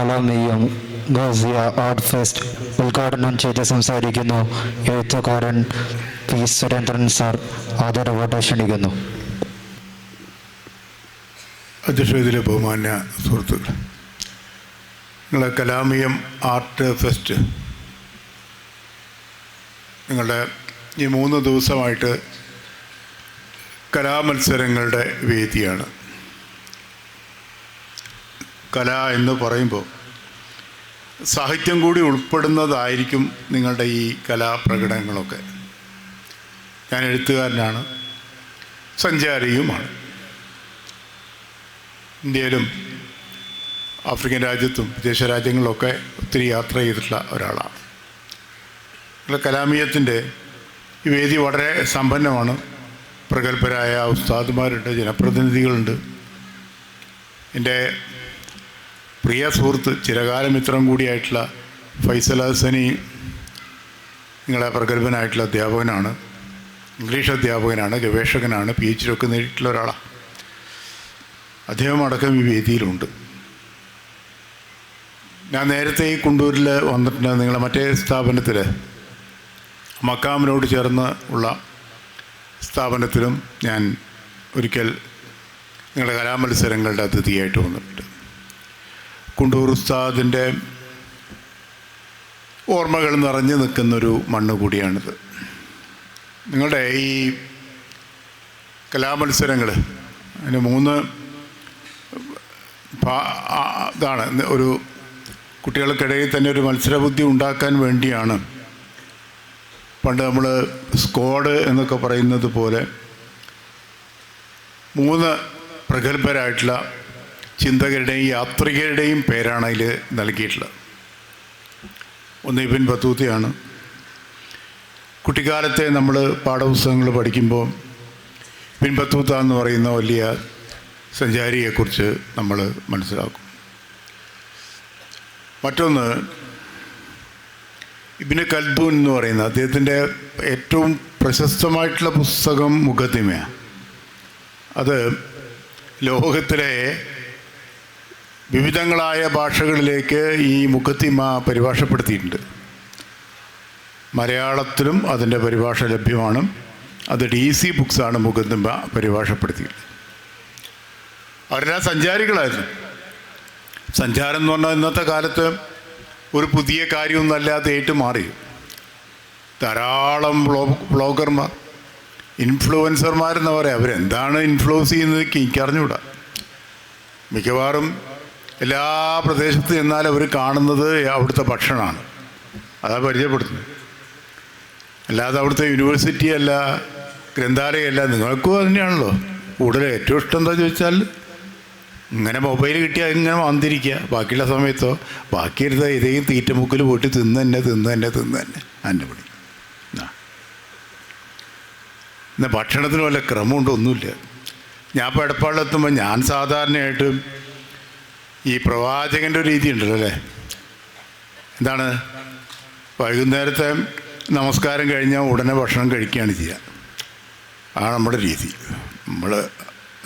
കലാമീയം ഗാസിയ art fest ഉദ്ഘാടനം ചെയ്ത് സംസാരിക്കുന്നു എഴുത്തുകാരൻ പി സുരേന്ദ്രൻ സാർ. ആദരവോടെ ക്ഷണിക്കുന്നു. അധ്യക്ഷതയിലെ ബഹുമാന്യ സുഹൃത്തുക്കൾ, നിങ്ങളുടെ കലാമീയം ആർട്ട് ഫെസ്റ്റ് നിങ്ങളുടെ ഈ 3 ദിവസമായിട്ട് കലാമത്സരങ്ങളുടെ വേദിയാണ്. കല എന്ന് പറയുമ്പോൾ സാഹിത്യം കൂടി ഉൾപ്പെടുന്നതായിരിക്കും നിങ്ങളുടെ ഈ കലാപ്രകടനങ്ങളൊക്കെ. ഞാൻ എഴുത്തുകാരനാണ്, സഞ്ചാരിയുമാണ്. ഇന്ത്യയിലും ആഫ്രിക്കൻ രാജ്യത്തും വിദേശ രാജ്യങ്ങളിലൊക്കെ ഒത്തിരി യാത്ര ചെയ്തിട്ടുള്ള ഒരാളാണ്. കലാമീയത്തിൻ്റെ ഈ വേദി വളരെ സമ്പന്നമാണ്. പ്രഗത്ഭരായ ഉസ്താദുമാരുണ്ട്, ജനപ്രതിനിധികളുണ്ട്. എൻ്റെ പ്രിയ സുഹൃത്ത്, ചിരകാലമിത്രം കൂടിയായിട്ടുള്ള ഫൈസൽ ഹസനി നിങ്ങളെ പ്രഗത്ഭനായിട്ടുള്ള അധ്യാപകനാണ്, ഇംഗ്ലീഷ് അധ്യാപകനാണ്, ഗവേഷകനാണ്, PhD ഒക്കെ നേടിയിട്ടുള്ള ഒരാളാണ്. അദ്ദേഹം അടക്കം ഈ വേദിയിലുണ്ട്. ഞാൻ നേരത്തെ ഈ കുണ്ടൂരിൽ വന്നിട്ടുണ്ട്. നിങ്ങളെ മറ്റേ സ്ഥാപനത്തിൽ മക്കാമിനോട് ചേർന്ന് ഉള്ള സ്ഥാപനത്തിലും ഞാൻ ഒരിക്കൽ നിങ്ങളുടെ കലാമത്സരങ്ങളുടെ അതിഥിയായിട്ട് വന്നിട്ടുണ്ട്. കുണ്ടൂർ ഉസ്താദിൻ്റെ ഓർമ്മകൾ നിറഞ്ഞു നിൽക്കുന്നൊരു മണ്ണ് കൂടിയാണിത്. നിങ്ങളുടെ ഈ കലാമത്സരങ്ങൾ അതിന് 3 ഇതാണ്. ഒരു കുട്ടികൾക്കിടയിൽ തന്നെ ഒരു മത്സരബുദ്ധി ഉണ്ടാക്കാൻ വേണ്ടിയാണ് പണ്ട് നമ്മൾ സ്ക്വാഡ് എന്നൊക്കെ പറയുന്നത് പോലെ 3 പ്രഗത്ഭരായിട്ടുള്ള ചിന്തകരുടെയും യാത്രികരുടെയും പേരാണ് അതിൽ നൽകിയിട്ടുള്ളത്. ഒന്ന് ഇബ്ൻ ബത്തൂത്തയാണ്. കുട്ടിക്കാലത്തെ നമ്മൾ പാഠപുസ്തകങ്ങൾ പഠിക്കുമ്പോൾ ഇബ്ൻ ബത്തൂത്ത എന്ന് പറയുന്ന വലിയ സഞ്ചാരിയെക്കുറിച്ച് നമ്മൾ മനസ്സിലാക്കും. മറ്റൊന്ന് ഇബ്നു ഖൽദൂൻ എന്ന് പറയുന്ന അദ്ദേഹത്തിൻ്റെ ഏറ്റവും പ്രശസ്തമായിട്ടുള്ള പുസ്തകം മുഖദ്ദിമയാണ്. അത് ലോകത്തിലെ വിവിധങ്ങളായ ഭാഷകളിലേക്ക് ഈ മുഖദ്ദിമ പരിഭാഷപ്പെടുത്തിയിട്ടുണ്ട്. മലയാളത്തിലും അതിൻ്റെ പരിഭാഷ ലഭ്യമാണ്. അത് DC ബുക്സാണ് മുഖദ്ദിമ പരിഭാഷപ്പെടുത്തിയത്. അവരെല്ലാം സഞ്ചാരികളായിരുന്നു. സഞ്ചാരം എന്ന് പറഞ്ഞാൽ ഇന്നത്തെ കാലത്ത് ഒരു പുതിയ കാര്യമൊന്നും അല്ലാതെയായിട്ട് മാറി. ധാരാളം ബ്ലോഗർമാർ, ഇൻഫ്ലുവൻസർമാരെന്ന് പറയാം. അവരെന്താണ് ഇൻഫ്ലുവൻസ് ചെയ്യുന്നത് എനിക്കറിഞ്ഞൂടാ. മിക്കവാറും എല്ലാ പ്രദേശത്ത് ചെന്നാൽ അവർ കാണുന്നത് അവിടുത്തെ ഭക്ഷണമാണ്, അതാ പരിചയപ്പെടുത്തുന്നത്. അല്ലാതെ അവിടുത്തെ യൂണിവേഴ്സിറ്റി അല്ല, ഗ്രന്ഥാലയമല്ല. നിങ്ങൾക്കും തന്നെയാണല്ലോ കൂടുതൽ ഏറ്റവും ഇഷ്ടം എന്താ ചോദിച്ചാൽ ഇങ്ങനെ മൊബൈൽ കിട്ടിയാൽ ഇങ്ങനെ വന്നിരിക്കുക. ബാക്കിയുള്ള സമയത്തോ ബാക്കി എടുത്ത ഏതെങ്കിലും തീറ്റമുക്കിൽ പോയിട്ട് തിന്ന് തന്നെ എൻ്റെ പണി. എന്നാൽ ഭക്ഷണത്തിന് വല്ല ക്രമമുണ്ടോ? ഒന്നുമില്ല. ഞാൻ ഇപ്പോൾ എടപ്പാളിലെത്തുമ്പോൾ ഞാൻ സാധാരണയായിട്ട് ഈ പ്രവാചകൻ്റെ ഒരു രീതി ഉണ്ടല്ലോ അല്ലേ, എന്താണ് വൈകുന്നേരത്തെ നമസ്കാരം കഴിഞ്ഞാൽ ഉടനെ ഭക്ഷണം കഴിക്കുകയാണ് ചെയ്യുക. ആ നമ്മുടെ രീതി. നമ്മൾ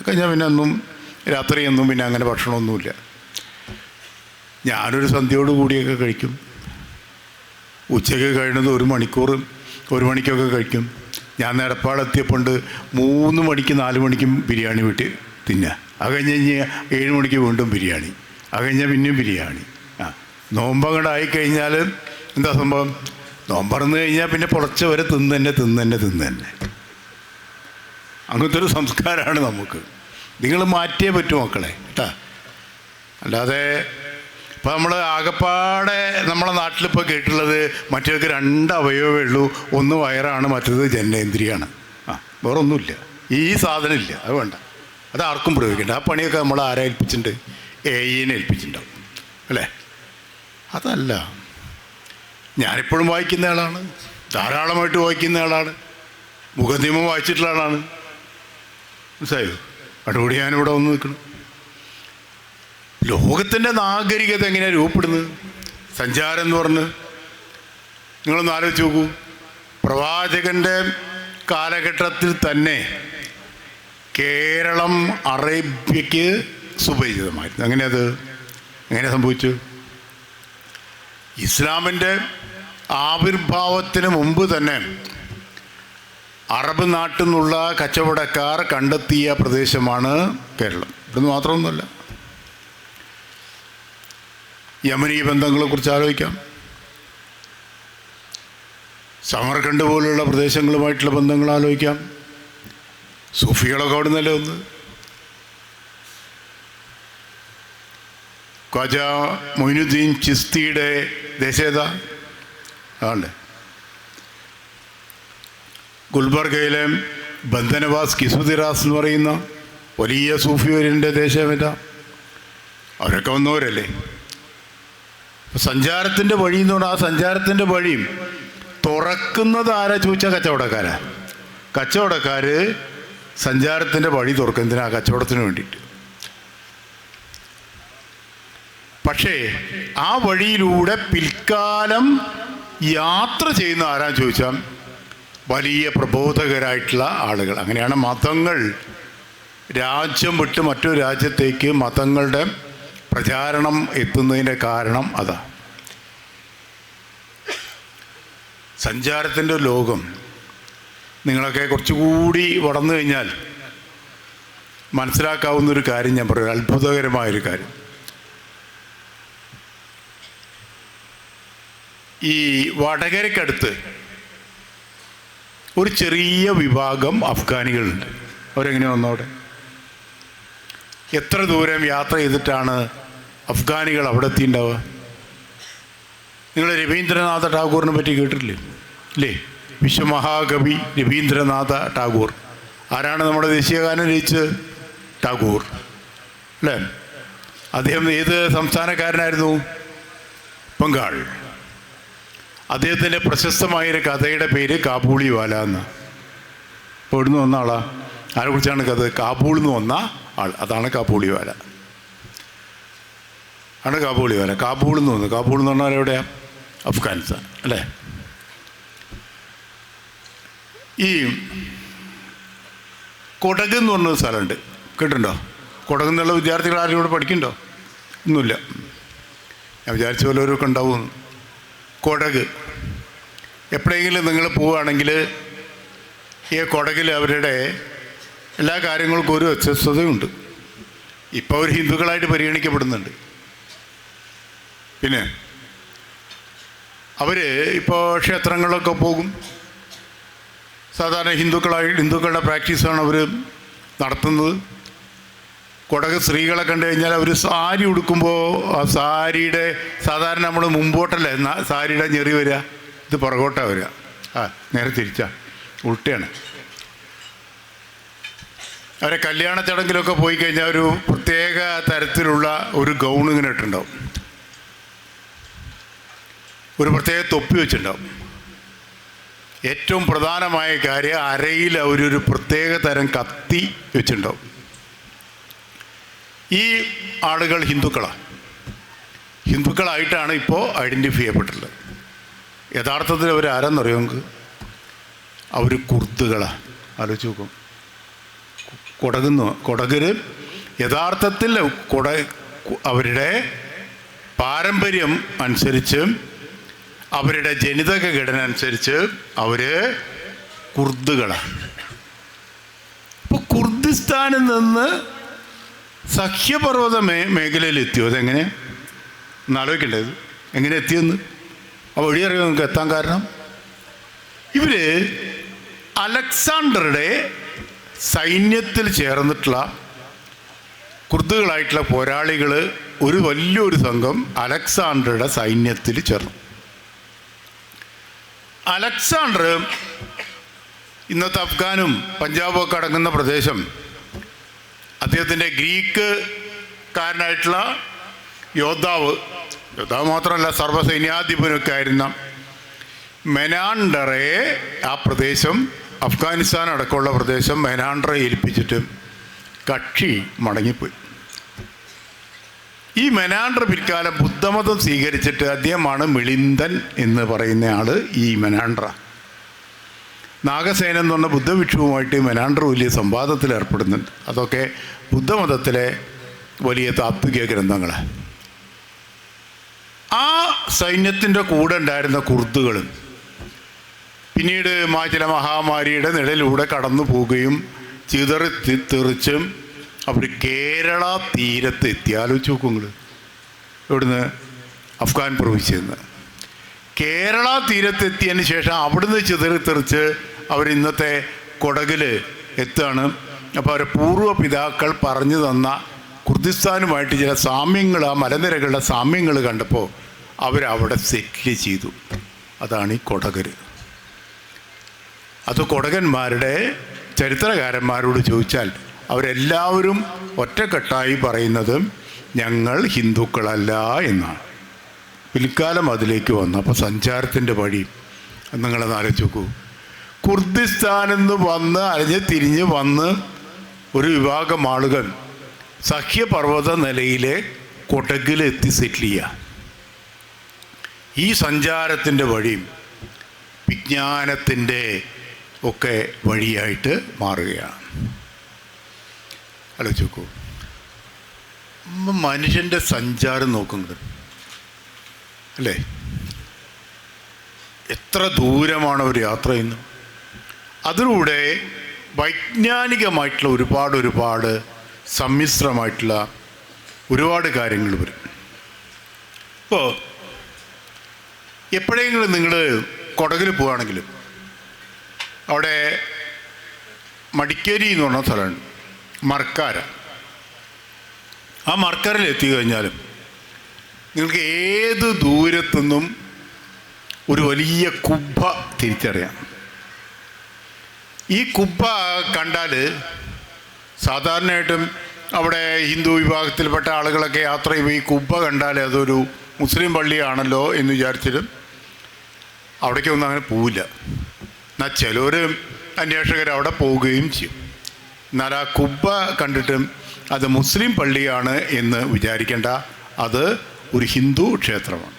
കഴിഞ്ഞാൽ പിന്നെ ഒന്നും രാത്രിയൊന്നും പിന്നെ അങ്ങനെ ഭക്ഷണമൊന്നുമില്ല. ഞാനൊരു സന്ധ്യയോട് കൂടിയൊക്കെ കഴിക്കും. ഉച്ചയ്ക്ക് കഴിയുന്നത് 1 മണിക്കൂർ 1 മണിക്കൊക്കെ കഴിക്കും. ഞാൻ എടപ്പാളെത്തിയപ്പോണ്ട് 3 മണിക്ക് 4 മണിക്കും ബിരിയാണി വീട്ടിൽ തിന്നുക. അത് കഴിഞ്ഞ് 7 മണിക്ക് വീണ്ടും ബിരിയാണി, അത് കഴിഞ്ഞാൽ പിന്നെയും ബിരിയാണി. നോമ്പങ്ങോട്ടായി കഴിഞ്ഞാൽ എന്താ സംഭവം? നോമ്പറന്ന് കഴിഞ്ഞാൽ പിന്നെ പുലർച്ച വരെ തിന്ന് തന്നെ. അങ്ങനത്തെ ഒരു സംസ്കാരമാണ് നമുക്ക്. നിങ്ങൾ മാറ്റിയേ പറ്റൂ മക്കളെ കേട്ടാ. അല്ലാതെ ഇപ്പം നമ്മൾ ആകപ്പാടെ നമ്മളെ നാട്ടിലിപ്പോൾ കേട്ടുള്ളത് മറ്റേക്ക് 2 അവയവമേ ഉള്ളൂ. ഒന്ന് വയറാണ്, മറ്റേത് ജനനേന്ദ്രിയാണ്. വേറെ ഒന്നുമില്ല. ഈ സാധനം ഇല്ല, അത് വേണ്ട. അത് ആർക്കും പ്രയോഗിക്കേണ്ട. ആ പണിയൊക്കെ നമ്മൾ ആരെ ഏൽപ്പിച്ചിട്ടുണ്ട്? AI-നെ ഏൽപ്പിച്ചിട്ടുണ്ടാവും അല്ലേ? അതല്ല, ഞാനിപ്പോഴും വായിക്കുന്ന ആളാണ്, ധാരാളമായിട്ട് വായിക്കുന്ന ആളാണ്, മുഖദ്ദിമ വായിച്ചിട്ടുള്ള ആളാണ്. മനസ്സിലായോ? അതോടെ ഞാനിവിടെ വന്ന് നിൽക്കണം. ലോകത്തിൻ്റെ നാഗരികത എങ്ങനെയാണ് രൂപപ്പെടുന്നത്? സഞ്ചാരം എന്ന് പറഞ്ഞ് നിങ്ങളൊന്ന് ആലോചിച്ച് നോക്കൂ. പ്രവാചകൻ്റെ കാലഘട്ടത്തിൽ തന്നെ കേരളം അറേബ്യയ്ക്ക് സുപരിചിതമായിരുന്നു. എങ്ങനെ സംഭവിച്ചു? ഇസ്ലാമിൻ്റെ ആവിർഭാവത്തിന് മുമ്പ് തന്നെ അറബ് നാട്ടിൽ നിന്നുള്ള കച്ചവടക്കാർ കണ്ടെത്തിയ പ്രദേശമാണ് കേരളം. ഇവിടുന്ന് മാത്രമൊന്നുമല്ല. യമനീ ബന്ധങ്ങളെക്കുറിച്ച് ആലോചിക്കാം. സമർഖണ്ഡ് പോലുള്ള പ്രദേശങ്ങളുമായിട്ടുള്ള ബന്ധങ്ങൾ ആലോചിക്കാം. സൂഫികളൊക്കെ അവിടെ നിന്നല്ലേ ഒന്ന്. ഖ്വാജ മൊയ്നുദ്ദീൻ ചിസ്തിയുടെ ദേശേത ആണല്ലേ. ഗുൽബർഗയിലെ ബന്ദനവാസ് കിസുദിറാസ് എന്ന് പറയുന്ന വലിയ സൂഫിയോരിൻ്റെ ദേശമേത. അവരൊക്കെ വന്നവരല്ലേ. സഞ്ചാരത്തിൻ്റെ വഴി എന്ന് പറഞ്ഞാൽ ആ സഞ്ചാരത്തിൻ്റെ വഴിയും തുറക്കുന്നത് ആരാ ചോദിച്ചാൽ കച്ചവടക്കാരാ. കച്ചവടക്കാർ സഞ്ചാരത്തിൻ്റെ വഴി തുറക്കുന്നതിനാ കച്ചവടത്തിന് വേണ്ടിയിട്ട്. പക്ഷേ ആ വഴിയിലൂടെ പിൽക്കാലം യാത്ര ചെയ്യുന്ന ആരാന്ന് ചോദിച്ചാൽ വലിയ പ്രബോധകരായിട്ടുള്ള ആളുകൾ. അങ്ങനെയാണ് മതങ്ങൾ രാജ്യം വിട്ട് മറ്റൊരു രാജ്യത്തേക്ക് മതങ്ങളുടെ പ്രചാരണം എത്തുന്നതിൻ്റെ കാരണം അതാ. സഞ്ചാരത്തിൻ്റെ ലോകം നിങ്ങളൊക്കെ കുറച്ചുകൂടി വളർന്നു കഴിഞ്ഞാൽ മനസ്സിലാക്കാവുന്നൊരു കാര്യം ഞാൻ പറയും. അത്ഭുതകരമായൊരു കാര്യം. ഈ വടകരയ്ക്കടുത്ത് ഒരു ചെറിയ വിഭാഗം അഫ്ഗാനികളുണ്ട്. അവരെങ്ങനെ വന്നവിടെ? എത്ര ദൂരം യാത്ര ചെയ്തിട്ടാണ് അഫ്ഗാനികൾ അവിടെ എത്തിയിട്ടുണ്ടാവുക? നിങ്ങൾ രവീന്ദ്രനാഥ ടാഗോറിനെ പറ്റി കേട്ടിട്ടില്ലേ? ഇല്ലേ? വിശ്വമഹാകവി രവീന്ദ്രനാഥ ടാഗോർ. ആരാണ് നമ്മുടെ ദേശീയഗാനം രചിച്ചത്? ടാഗോർ അല്ലേ? അദ്ദേഹം ഏത് സംസ്ഥാനക്കാരനായിരുന്നു? ബംഗാൾ. അദ്ദേഹത്തിൻ്റെ പ്രശസ്തമായൊരു കഥയുടെ പേര് കാബൂളിവാല എന്ന്. ഇപ്പോൾ ഇവിടുന്ന് വന്ന ആളാ. ആരെക്കുറിച്ചാണ് കഥ? കാബൂളിൽ നിന്ന് വന്ന ആൾ. അതാണ് കാബൂളിവാല. ആണ് കാബൂളിവാല. കാബൂളിൽ നിന്ന് വന്നു. കാബൂൾ എന്ന് പറഞ്ഞാൽ എവിടെയാണ്? അഫ്ഗാനിസ്ഥാൻ അല്ലേ? ഈ കൊടക് എന്ന് പറഞ്ഞൊരു സ്ഥലമുണ്ട്. കേട്ടിട്ടുണ്ടോ? കൊടക് എന്നുള്ള വിദ്യാർത്ഥികൾ ആരും ഇവിടെ പഠിക്കുന്നുണ്ടോ? ഒന്നുമില്ല. ഞാൻ വിചാരിച്ച പോലെ ഓരോക്കെ ഉണ്ടാവുമെന്ന്. കൊടക് എപ്പോഴെങ്കിലും നിങ്ങൾ പോവുകയാണെങ്കിൽ ഈ കൊടകിൽ അവരുടെ എല്ലാ കാര്യങ്ങൾക്കും ഒരു വ്യത്യസ്തതയുണ്ട്. ഇപ്പോൾ അവർ ഹിന്ദുക്കളായിട്ട് പരിഗണിക്കപ്പെടുന്നുണ്ട്. പിന്നെ അവർ ഇപ്പോൾ ക്ഷേത്രങ്ങളിലൊക്കെ പോകും. സാധാരണ ഹിന്ദുക്കളുടെ പ്രാക്ടീസാണ് അവർ നടത്തുന്നത്. കൊടക് സ്ത്രീകളെ കണ്ടു കഴിഞ്ഞാൽ അവർ സാരി ഉടുക്കുമ്പോൾ ആ സാരിയുടെ സാധാരണ നമ്മൾ മുമ്പോട്ടല്ലേ സാരിയുടെ ഞെറി വരിക, ഇത് പുറകോട്ടാണ് വരിക. നേരെ തിരിച്ചാ, ഉൾട്ടയാണ്. അവരെ കല്യാണ ചടങ്ങിലൊക്കെ പോയി കഴിഞ്ഞാൽ ഒരു പ്രത്യേക തരത്തിലുള്ള ഒരു ഗൗൺ ഇങ്ങനെ ഇട്ടുണ്ടാവും. ഒരു പ്രത്യേക തൊപ്പി വെച്ചിട്ടുണ്ടാവും. ഏറ്റവും പ്രധാനമായ കാര്യം അരയിൽ അവരൊരു പ്രത്യേക തരം കത്തി വെച്ചിട്ടുണ്ടാവും. ഈ ആളുകൾ ഹിന്ദുക്കളായിട്ടാണ് ഇപ്പോൾ ഐഡൻറ്റിഫൈ ചെയ്യപ്പെട്ടിട്ടുള്ളത്. യഥാർത്ഥത്തിൽ അവർ ആരെന്നറിയോ നിങ്ങൾക്ക്? അവർ കുർദുകളാണ്. ആലോചിച്ച് നോക്കും. കൊടകര് യഥാർത്ഥത്തിൽ അവരുടെ പാരമ്പര്യം അനുസരിച്ച്, അവരുടെ ജനിതക ഘടന അനുസരിച്ച് അവർ കുർദുകളാണ്. അപ്പോൾ കുർദിസ്ഥാനിൽ നിന്ന് സഹ്യപർവ്വത മേഖലയിൽ എത്തിയോ? അതെങ്ങനെ എന്നാലോചിക്കേണ്ടത്. എങ്ങനെ എത്തിയെന്ന് ആ വഴി അറിയാം നിങ്ങൾക്ക് എത്താൻ കാരണം? ഇവർ അലക്സാണ്ടറുടെ സൈന്യത്തിൽ ചേർന്നിട്ടുള്ള കുർദുകളായിട്ടുള്ള പോരാളികൾ ഒരു വലിയൊരു സംഘം അലക്സാണ്ടറുടെ സൈന്യത്തിൽ ചേർന്നു. അലക്സാണ്ടർ ഇന്നത്തെ അഫ്ഗാനും പഞ്ചാബും ഒക്കെ അടങ്ങുന്ന പ്രദേശം അദ്ദേഹത്തിൻ്റെ ഗ്രീക്കുകാരനായിട്ടുള്ള യോദ്ധാവ് മാത്രമല്ല സർവ്വസൈന്യാധിപനൊക്കെ ആയിരുന്ന മെനാൻഡറെ ആ പ്രദേശം, അഫ്ഗാനിസ്ഥാൻ അടക്കമുള്ള പ്രദേശം മെനാൻഡറെ ഏൽപ്പിച്ചിട്ട് കക്ഷി മടങ്ങിപ്പോയി. ഈ മെനാൻഡർ പിൽക്കാലം ബുദ്ധമതം സ്വീകരിച്ചിട്ട് അദ്ദേഹമാണ് മിളിന്ദൻ എന്ന് പറയുന്ന ആൾ. ഈ മെനാൻഡർ നാഗസേന എന്ന് പറഞ്ഞ ബുദ്ധഭിക്ഷുവുമായിട്ട് മെനാൻഡർ വലിയ സംവാദത്തിൽ ഏർപ്പെടുന്നുണ്ട്. അതൊക്കെ ബുദ്ധമതത്തിലെ വലിയ താത്വിക ഗ്രന്ഥങ്ങളാണ്. ആ സൈന്യത്തിൻ്റെ കൂടെ ഉണ്ടായിരുന്ന കുർദുകളും പിന്നീട് ചില മഹാമാരിയുടെ നിഴലിലൂടെ കടന്നു പോവുകയും തെറിച്ചും അവർ കേരള തീരത്ത് എത്തി. ആലോചിച്ച് നോക്കും നിങ്ങൾ. ഇവിടുന്ന് അഫ്ഗാൻ പ്രൊവിൻസിൽ നിന്ന് കേരള തീരത്തെത്തിയതിന് ശേഷം അവിടുന്ന് തെറിച്ച് അവർ ഇന്നത്തെ കൊടകിൽ എത്തുകയാണ്. അപ്പോൾ അവരുടെ പൂർവ്വ പിതാക്കൾ പറഞ്ഞു തന്ന കുർദിസ്ഥാനുമായിട്ട് ചില സാമ്യങ്ങൾ, ആ മലനിരകളുടെ സാമ്യങ്ങൾ കണ്ടപ്പോൾ അവരവിടെ സെറ്റിൽ ചെയ്തു. അതാണ് ഈ കൊടകർ. അത് കൊടകന്മാരുടെ ചരിത്രകാരന്മാരോട് ചോദിച്ചാൽ അവരെല്ലാവരും ഒറ്റക്കെട്ടായി പറയുന്നത് ഞങ്ങൾ ഹിന്ദുക്കളല്ല എന്നാണ്. പിൽക്കാലം അതിലേക്ക് വന്നു. അപ്പോൾ സഞ്ചാരത്തിൻ്റെ വഴി നിങ്ങളത് ആലോചിച്ച് നോക്കൂ. കുർദിസ്ഥാനിൽ നിന്ന് വന്ന് അലഞ്ഞ് തിരിഞ്ഞ് വന്ന് ഒരു വിഭാഗം ആളുകൾ സഹ്യപർവ്വത നിലയിലെ കൊടകിലെത്തി സെറ്റിൽ ചെയ്യുക. ഈ സഞ്ചാരത്തിൻ്റെ വഴിയും വിജ്ഞാനത്തിൻ്റെ ഒക്കെ വഴിയായിട്ട് മാറുകയാണ്. ആലോചിച്ച് നോക്കൂ. മനുഷ്യൻ്റെ സഞ്ചാരം നോക്കുന്നത് അല്ലേ, എത്ര ദൂരമാണ് അവർ യാത്ര ചെയ്യുന്നത്. അതിലൂടെ വൈജ്ഞാനികമായിട്ടുള്ള ഒരുപാട് സമ്മിശ്രമായിട്ടുള്ള ഒരുപാട് കാര്യങ്ങൾ വരും. ഇപ്പോൾ എപ്പോഴെങ്കിലും നിങ്ങൾ കൊടകിൽ പോവുകയാണെങ്കിലും അവിടെ മടിക്കേരി എന്ന് പറഞ്ഞ സ്ഥലമുണ്ട്, മർക്കാര. ആ മർക്കാരയിൽ എത്തിക്കഴിഞ്ഞാലും നിങ്ങൾക്ക് ഏത് ദൂരത്തുനിന്നും ഒരു വലിയ കുബ്ബ തിരിച്ചറിയാം. ഈ കുബ്ബ കണ്ടാൽ സാധാരണയായിട്ടും അവിടെ ഹിന്ദു വിഭാഗത്തിൽപ്പെട്ട ആളുകളൊക്കെ യാത്ര ചെയ്യുമ്പോൾ ഈ കുബ്ബ കണ്ടാൽ അതൊരു മുസ്ലിം പള്ളിയാണല്ലോ എന്ന് വിചാരിച്ചിട്ടും അവിടേക്കൊന്നും അങ്ങനെ പോവില്ല. എന്നാൽ ചിലർ അന്വേഷകർ അവിടെ പോവുകയും ചെയ്യും. എന്നാൽ ആ കുബ്ബ കണ്ടിട്ടും അത് മുസ്ലിം പള്ളിയാണ് എന്ന് വിചാരിക്കേണ്ട, അത് ഒരു ഹിന്ദു ക്ഷേത്രമാണ്.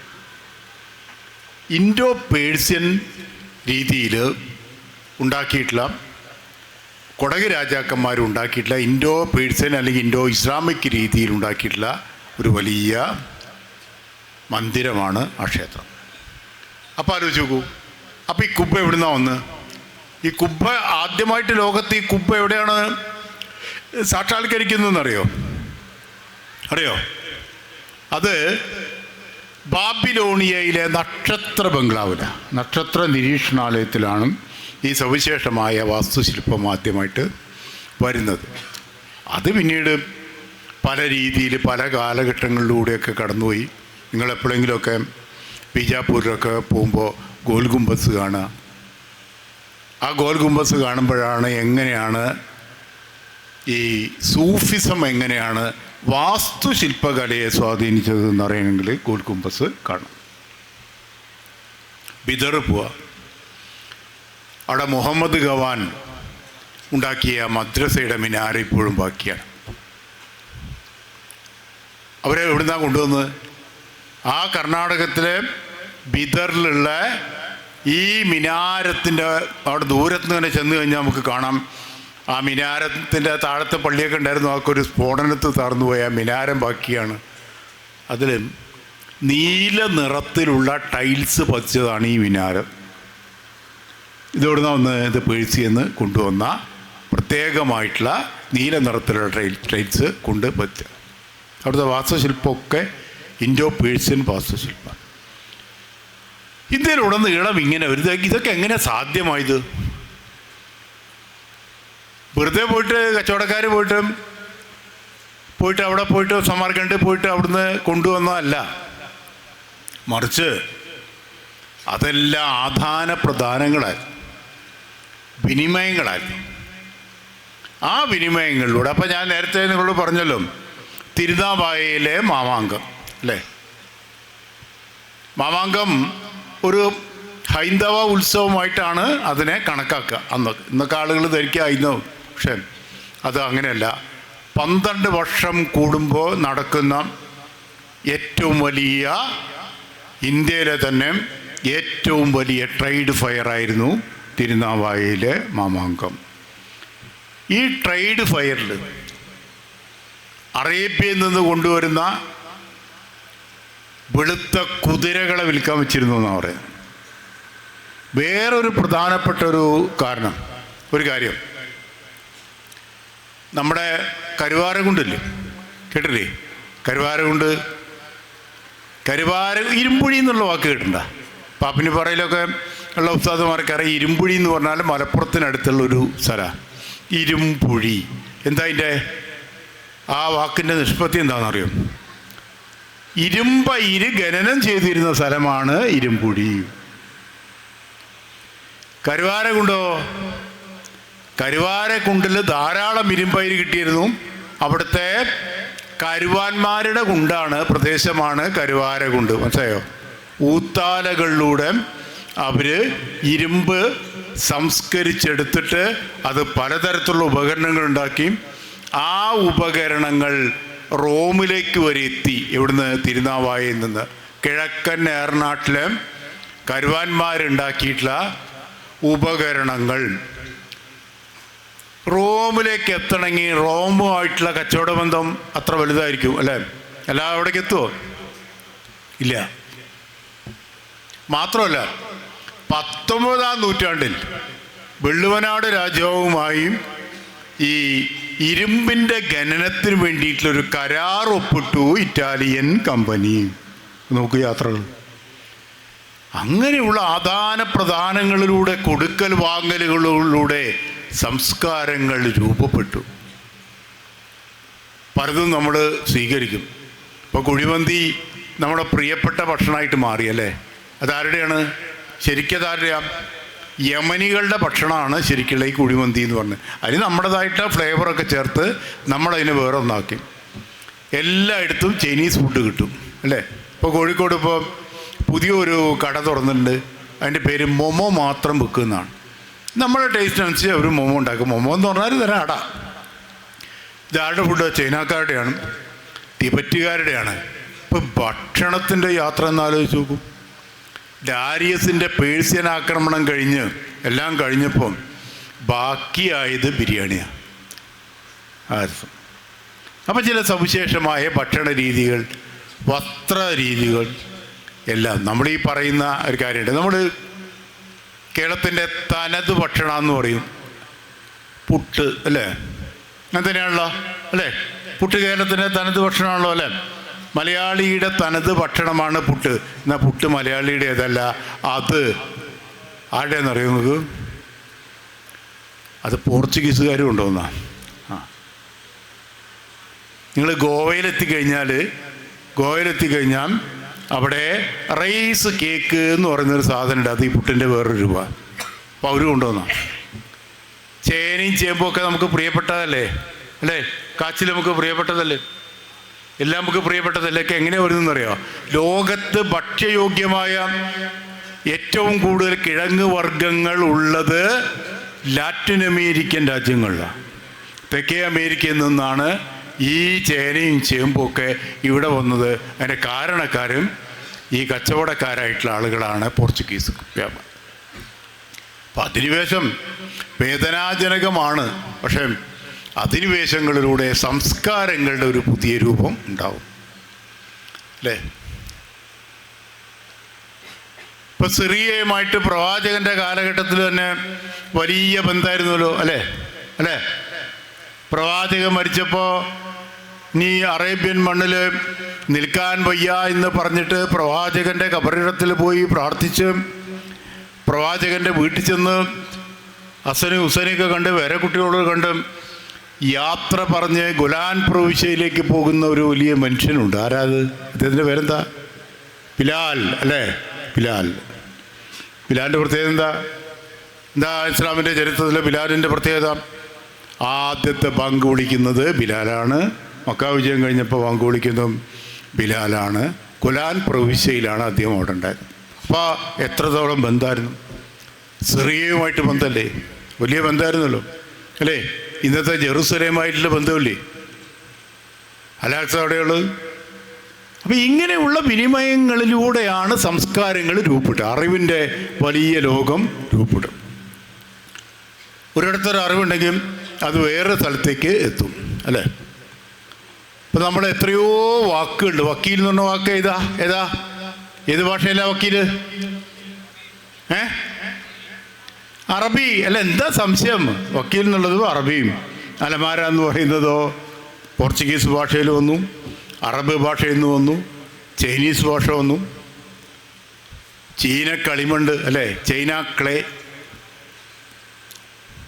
ഇൻഡോ പേഴ്സ്യൻ രീതിയിൽ ഉണ്ടാക്കിയിട്ടുള്ള കൊടക് രാജാക്കന്മാർ ഉണ്ടാക്കിയിട്ടുള്ള ഇൻഡോ പേഴ്സ്യൻ അല്ലെങ്കിൽ ഇൻഡോ ഇസ്ലാമിക് രീതിയിൽ ഉണ്ടാക്കിയിട്ടുള്ള ഒരു വലിയ മന്ദിരമാണ് ആ ക്ഷേത്രം. അപ്പോൾ ആലോചിച്ച് നോക്കൂ. അപ്പോൾ ഈ കുബ്ബ എവിടുന്നാ വന്ന്? ഈ കുബ്ബ ആദ്യമായിട്ട് ലോകത്ത് ഈ കുബ്ബ എവിടെയാണ് സാക്ഷാത്കരിക്കുന്നതെന്നറിയോ? അറിയോ? അത് ബാബിലോണിയയിലെ നക്ഷത്ര ബംഗ്ലാവിലാണ്, നക്ഷത്ര നിരീക്ഷണാലയത്തിലാണ് ഈ സവിശേഷമായ വാസ്തുശില്പം ആദ്യമായിട്ട് വരുന്നത്. അത് പിന്നീട് പല രീതിയിൽ പല കാലഘട്ടങ്ങളിലൂടെയൊക്കെ കടന്നുപോയി. നിങ്ങളെപ്പോഴെങ്കിലുമൊക്കെ ബീജാപ്പൂരിലൊക്കെ പോകുമ്പോൾ ഗോൽ ഗുംബസ് കാണുക. ആ ഗോൽ ഗുംബസ് കാണുമ്പോഴാണ് എങ്ങനെയാണ് ഈ സൂഫിസം എങ്ങനെയാണ് വാസ്തുശില്പകലയെ സ്വാധീനിച്ചത് എന്നറിയണമെങ്കിൽ ഗോൽ ഗുംബസ് കാണും. ബിദർ പോവുക, അവിടെ മുഹമ്മദ് ഗവാൻ ഉണ്ടാക്കിയ മദ്രസയുടെ മിനാര ഇപ്പോഴും ബാക്കിയാണ്. അവരെ എവിടുന്നാണ് കൊണ്ടുവന്നത്? ആ കർണാടകത്തിലെ ബിദറിലുള്ള ഈ മിനാരത്തിൻ്റെ അവിടെ ദൂരത്ത് നിന്ന് ചെന്ന് കഴിഞ്ഞാൽ നമുക്ക് കാണാം. ആ മിനാരത്തിൻ്റെ താഴത്തെ പള്ളിയൊക്കെ ഉണ്ടായിരുന്നു, അതൊക്കെ ഒരു സ്ഫോടനത്തിൽ തറന്നുപോയ മിനാരം ബാക്കിയാണ്. അതിൽ നീല നിറത്തിലുള്ള ടൈൽസ് പതിച്ചതാണ് ഈ മിനാരം. ഇതെവിടുന്ന വന്ന് ഇത് പേഴ്സിയെന്ന് കൊണ്ടുവന്ന പ്രത്യേകമായിട്ടുള്ള നീല നിറത്തിലുള്ള ടൈൽസ് കൊണ്ട് പറ്റുക. അവിടുത്തെ വാസ്തുശില്പമൊക്കെ ഇൻഡോ പേഴ്സ്യൻ വാസ്തുശില്പം. ഇന്ത്യയിലുടനീളം ഇങ്ങനെ ഒരു ഇതൊക്കെ എങ്ങനെ സാധ്യമായത്? വെറുതെ പോയിട്ട് കച്ചവടക്കാർ പോയിട്ട് അവിടെ പോയിട്ട് സമാർക്കണ്ടിൽ പോയിട്ട് അവിടുന്ന് കൊണ്ടുവന്നതല്ല, മറിച്ച് അതെല്ലാം ആദാന പ്രദാനങ്ങളായിരുന്നു, വിനിമയങ്ങളായിരുന്നു. ആ വിനിമയങ്ങളിലൂടെ അപ്പം ഞാൻ നേരത്തെ നിങ്ങളോട് പറഞ്ഞല്ലോ തിരുനാവായയിലെ മാമാങ്കം അല്ലേ? മാമാങ്കം ഒരു ഹൈന്ദവ ഉത്സവമായിട്ടാണ് അതിനെ കണക്കാക്കുക. ഇന്നൊക്കെ ആളുകൾ ധരിക്കുക ഹൈന്ദവം, പക്ഷേ അത് അങ്ങനെയല്ല. 12 വർഷം കൂടുമ്പോൾ നടക്കുന്ന ഏറ്റവും വലിയ, ഇന്ത്യയിലെ തന്നെ ഏറ്റവും വലിയ ട്രേഡ് ഫെയർ ആയിരുന്നു തിരുനാവായയിലെ മാമാങ്കം. ഈ ട്രേഡ് ഫെയറിൽ അറേബ്യയിൽ നിന്ന് കൊണ്ടുവരുന്ന വെളുത്ത കുതിരകളെ വിൽക്കാൻ വെച്ചിരുന്നു എന്നാണ് പറയുന്നത്. വേറൊരു പ്രധാനപ്പെട്ട ഒരു കാര്യം, നമ്മുടെ കരുവാരകുണ്ടില്ലേ, കേട്ടില്ലേ? ഇരുമ്പുഴി എന്നുള്ള വാക്ക് കേട്ടിട്ടുണ്ടോ? പാപ്പിനിപ്പാറയിലൊക്കെ ഉള്ള ഉസ്താദുമാർക്കറിയാം, ഇരുമ്പുഴി എന്ന് പറഞ്ഞാൽ മലപ്പുറത്തിനടുത്തുള്ളൊരു സ്ഥലമാണ് ഇരുമ്പുഴി. എന്താ അതിൻ്റെ ആ വാക്കിൻ്റെ നിഷ്പത്തി എന്താണെന്നറിയോ? ഇരുമ്പയിര് ഖനനം ചെയ്തിരുന്ന സ്ഥലമാണ് ഇരുമ്പുഴി. കരുവാരക്കുണ്ടിൽ ധാരാളം ഇരുമ്പയിര് കിട്ടിയിരുന്നു. അവിടുത്തെ കരുവാന്മാരുടെ പ്രദേശമാണ് കരുവാരക്കുണ്ട്. മനസ്സിലായോ? ഊത്താലകളിലൂടെ അവർ ഇരുമ്പ് സംസ്കരിച്ചെടുത്തിട്ട് അത് പലതരത്തിലുള്ള ഉപകരണങ്ങൾ ഉണ്ടാക്കി. ആ ഉപകരണങ്ങൾ റോമിലേക്ക് വരെ എത്തി. എവിടുന്ന്? തിരുനാവായയിൽ നിന്ന്. കിഴക്കൻ ഏറനാട്ടിലെ കരുവാന്മാരുണ്ടാക്കിയിട്ടുള്ള ഉപകരണങ്ങൾ റോമിലേക്ക് എത്തണമെങ്കിൽ റോമുമായിട്ടുള്ള കച്ചവട ബന്ധം അത്ര വലുതായിരിക്കും അല്ലേ? എല്ലാം അവിടേക്ക് എത്തുമോ? ഇല്ല. മാത്രമല്ല 19-ാം നൂറ്റാണ്ടിൽ വെള്ളുവനാട് രാജാവുമായും ഈ ഇരുമ്പിൻ്റെ ഖനനത്തിന് വേണ്ടിയിട്ടുള്ളൊരു കരാർ ഒപ്പിട്ടു ഇറ്റാലിയൻ കമ്പനി. നോക്കൂ യാത്രകൾ. അങ്ങനെയുള്ള ആദാന പ്രദാനങ്ങളിലൂടെ, കൊടുക്കൽ വാങ്ങലുകളിലൂടെ സംസ്കാരങ്ങൾ രൂപപ്പെട്ടു. പലതും നമ്മൾ സ്വീകരിക്കും. ഇപ്പോൾ കുഴിമന്തി നമ്മുടെ പ്രിയപ്പെട്ട ഭക്ഷണമായിട്ട് മാറിയല്ലേ? അതാരുടെയാണ്? ശരിക്കതാരുടെയാണ്? യമനികളുടെ ഭക്ഷണമാണ് ശരിക്കുള്ള ഈ കുഴിമന്തി എന്ന് പറഞ്ഞത്. അതിന് നമ്മുടേതായിട്ട് ഫ്ലേവറൊക്കെ ചേർത്ത് നമ്മളതിനെ വേറെ ഒന്നാക്കി. എല്ലായിടത്തും ചൈനീസ് ഫുഡ് കിട്ടും അല്ലേ? ഇപ്പോൾ കോഴിക്കോട് ഇപ്പോൾ പുതിയൊരു കട തുറന്നിട്ടുണ്ട്. അതിൻ്റെ പേര് മൊമോ മാത്രം വിൽക്കുന്നതാണ്. നമ്മുടെ ടേസ്റ്റിനനുസരിച്ച് അവർ മൊമോ ഉണ്ടാക്കും. മൊമോ എന്ന് പറഞ്ഞാൽ തരാം അട. ഇതാരുടെ ഫുഡ്? ചൈനക്കാരുടെയാണ്, ടിബറ്റുകാരുടെയാണ്. ഇപ്പോൾ ഭക്ഷണത്തിൻ്റെ യാത്ര എന്നാലോചിച്ച് നോക്കും. ഡാരിയസിൻ്റെ പേഴ്സ്യൻ ആക്രമണം എല്ലാം കഴിഞ്ഞപ്പം ബാക്കിയായത് ബിരിയാണിയാണ്. അപ്പം ചില സവിശേഷമായ ഭക്ഷണ രീതികൾ, വസ്ത്ര രീതികൾ എല്ലാം നമ്മൾ ഈ പറയുന്ന ഒരു കാര്യമുണ്ട്. നമ്മൾ കേരളത്തിൻ്റെ തനത് ഭക്ഷണം എന്ന് പറയും പുട്ട് അല്ലേ? അങ്ങനെ തന്നെയാണല്ലോ അല്ലേ? പുട്ട് കേരളത്തിൻ്റെ തനത് ഭക്ഷണമാണല്ലോ അല്ലേ? മലയാളിയുടെ തനത് ഭക്ഷണമാണ് പുട്ട്. എന്നാൽ പുട്ട് മലയാളിയുടെ ഏതല്ല, അത് ആരുടെയെന്നറിയോ നമുക്ക്? അത് പോർച്ചുഗീസുകാരും ഉണ്ടോന്നാ. നിങ്ങൾ ഗോവയിലെത്തിക്കഴിഞ്ഞാൽ അവിടെ റൈസ് കേക്ക് എന്ന് പറയുന്നൊരു സാധനമുണ്ട്. അത് ഈ പുട്ടിൻ്റെ വേറൊരു രൂപ. അപ്പോൾ അവരും കൊണ്ടുവന്നാ. ചേനയും ചേമ്പുമൊക്കെ നമുക്ക് പ്രിയപ്പെട്ടതല്ലേ അല്ലേ? കാച്ചിൽ നമുക്ക് പ്രിയപ്പെട്ടതല്ലേ? എല്ലാം നമുക്ക് പ്രിയപ്പെട്ടതല്ലേ? ഒക്കെ എങ്ങനെ വരുന്നറിയോ? ലോകത്ത് ഭക്ഷ്യയോഗ്യമായ ഏറ്റവും കൂടുതൽ കിഴങ്ങ് വർഗ്ഗങ്ങൾ ഉള്ളത് ലാറ്റിൻ അമേരിക്കൻ രാജ്യങ്ങളിലാണ്. തെക്കേ അമേരിക്കയിൽ നിന്നാണ് ഈ ചേനയും ചേമ്പുമൊക്കെ ഇവിടെ വന്നത്. അതിൻ്റെ കാരണക്കാരും ഈ കച്ചവടക്കാരായിട്ടുള്ള ആളുകളാണ് പോർച്ചുഗീസ് വ്യാപാരം. അപ്പം അധിനിവേശം വേദനാജനകമാണ്. പക്ഷേ അധിനിവേശങ്ങളിലൂടെ സംസ്കാരങ്ങളുടെ ഒരു പുതിയ രൂപം ഉണ്ടാവും അല്ലേ? ഇപ്പം സിറിയയുമായിട്ട് പ്രവാചകൻ്റെ കാലഘട്ടത്തിൽ തന്നെ വലിയ ബന്ധമായിരുന്നല്ലോ അല്ലേ? പ്രവാചകൻ മരിച്ചപ്പോൾ നീ അറേബ്യൻ മണ്ണിൽ നിൽക്കാൻ വയ്യ എന്ന് പറഞ്ഞിട്ട് പ്രവാചകൻ്റെ കബറിടത്തിൽ പോയി പ്രാർത്ഥിച്ച് പ്രവാചകൻ്റെ വീട്ടിൽ ചെന്ന് ഹസനും ഹുസൈനൊക്കെ കണ്ട് വേറെ കുട്ടികളോട് കണ്ട് യാത്ര പറഞ്ഞ് ഗൊലാൻ പ്രവിശ്യയിലേക്ക് പോകുന്ന ഒരു വലിയ മനുഷ്യനുണ്ട്. ആരാത്? അദ്ദേഹത്തിൻ്റെ പേരെന്താ? ബിലാൽ അല്ലേ? ബിലാലിൻ്റെ പ്രത്യേകത എന്താ ഇസ്ലാമിൻ്റെ ചരിത്രത്തിലെ ബിലാലിൻ്റെ പ്രത്യേകത? ആദ്യത്തെ ബാങ്ക് വിളിക്കുന്നത് ബിലാലാണ്. മക്ക വിജയം കഴിഞ്ഞപ്പോൾ ബാങ്ക് വിളിക്കുന്നതും ബിലാലാണ്. ഗൊലാൻ പ്രവിശ്യയിലാണ് അദ്ദേഹം അവിടെ ഉണ്ടായത്. അപ്പോൾ എത്രത്തോളം ബന്ധമായിരുന്നു? സിറിയയുമായിട്ട് ബന്ധമല്ലേ? വലിയ ബന്ധമായിരുന്നല്ലോ അല്ലേ? ഇന്നത്തെ ജെറുസലേമായിട്ടുള്ള ബന്ധമില്ലേ? അലാക്സ അവിടെയുള്ളത്. അപ്പം ഇങ്ങനെയുള്ള വിനിമയങ്ങളിലൂടെയാണ് സംസ്കാരങ്ങൾ രൂപപ്പെട്ടത്. അറിവിൻ്റെ വലിയ ലോകം രൂപപ്പെടും. ഒരിടത്തൊരു അറിവുണ്ടെങ്കിൽ അത് വേറെ സ്ഥലത്തേക്ക് എത്തും അല്ലേ? ഇപ്പം നമ്മൾ എത്രയോ വാക്കുകളുണ്ട്. വക്കീൽ എന്ന് പറഞ്ഞ വാക്ക് ഏതാ ഏത് ഭാഷയല്ല വക്കീൽ? അറബി അല്ല. എന്താ സംശയം? വക്കീൽ എന്നുള്ളത് അറബിയും, അലമാര എന്ന് പറയുന്നതോ പോർച്ചുഗീസ് ഭാഷയിൽ വന്നു, അറബ് ഭാഷയിൽ നിന്ന് വന്നു, ചൈനീസ് ഭാഷ വന്നു, ചീന കളിമണ്ണ് അല്ലേ, ചൈന ക്ലേ